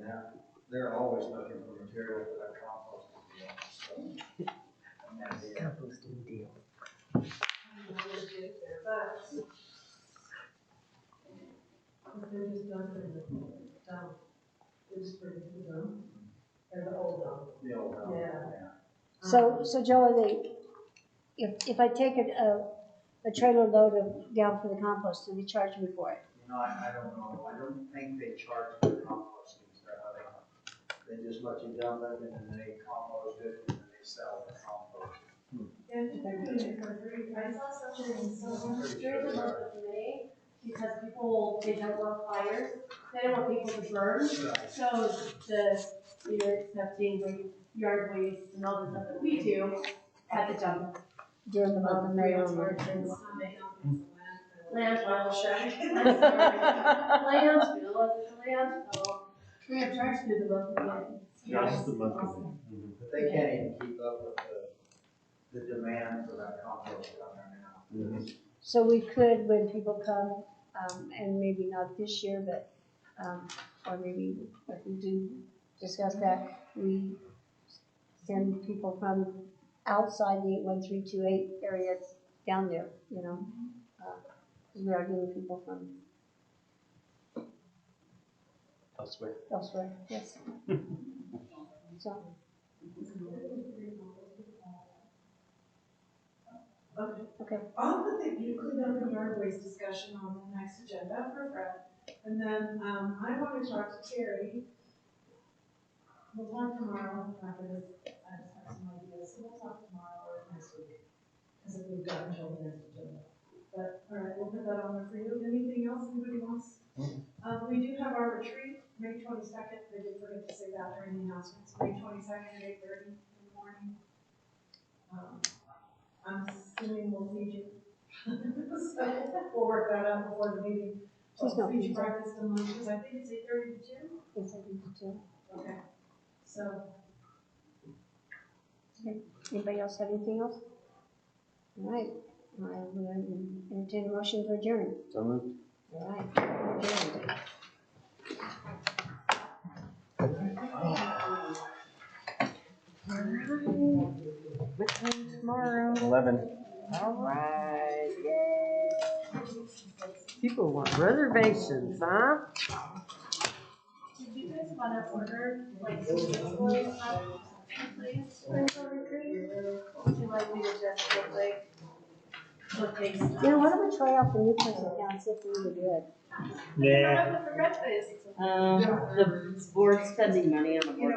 [SPEAKER 16] they're always looking for material for that composting deal. So,
[SPEAKER 12] Composting deal.
[SPEAKER 6] They're just dumping the dump. They're just bringing the dump. Or the old dump.
[SPEAKER 16] the old dump,
[SPEAKER 6] Yeah.
[SPEAKER 2] So Joe, are they, if I take a trailer load down for the compost, do they charge me for it?
[SPEAKER 16] I don't know. I don't think they charge for composting. They just let you dump it and then they compost it and then they sell the compost.
[SPEAKER 6] And they're doing it for free. I saw something, so during the month of May, because they don't want fires, they don't want people to burn. So you're accepting like yard waste and all the stuff that we do at the dump.
[SPEAKER 2] During the month of May
[SPEAKER 6] Landfill.
[SPEAKER 3] I'm sorry. Landfill. We have charged through the month of May.
[SPEAKER 8] Just the month of May.
[SPEAKER 16] But they can't even keep up with the demand for that compost down there now.
[SPEAKER 2] So we could, when people come, and maybe not this year, but, or maybe if we do discuss that, we send people from outside the 81328 area down there, because we are getting people from elsewhere, yes. So. Okay.
[SPEAKER 6] I'll put the clean up and yard waste discussion on the next agenda for Fred. And then, I want to talk to Terry. We'll talk tomorrow after this. I just have some ideas, so we'll talk tomorrow or next week. Because if we've got until the next agenda. But, all right, we'll put that on there for you. Anything else anybody wants? We do have our retreat, May 22nd. I did forget to say that during the announcements. May 22nd at 8:30 in the morning. I'm assuming we'll feed you. So we'll work that out before the meeting. We'll feed you breakfast and lunch, because I think it's 8:30 to 2.
[SPEAKER 2] It's 8:30 to 2.
[SPEAKER 6] Okay. So.
[SPEAKER 2] Okay. Anybody else have anything else? All right. I will entertain a motion to adjourn.
[SPEAKER 15] So moved.
[SPEAKER 2] All right. Adjourned.
[SPEAKER 12] What time tomorrow?
[SPEAKER 15] 11.
[SPEAKER 12] All right, yay! People want reservations, huh?
[SPEAKER 11] guys wanna order like some takeaways from the place for the retreat? Or would you like me to just get like what they stuff?
[SPEAKER 2] Yeah, why don't we try out the new person account, see if they're really good?
[SPEAKER 12] Yeah.
[SPEAKER 11] For breakfast.
[SPEAKER 4] The board's spending money on a board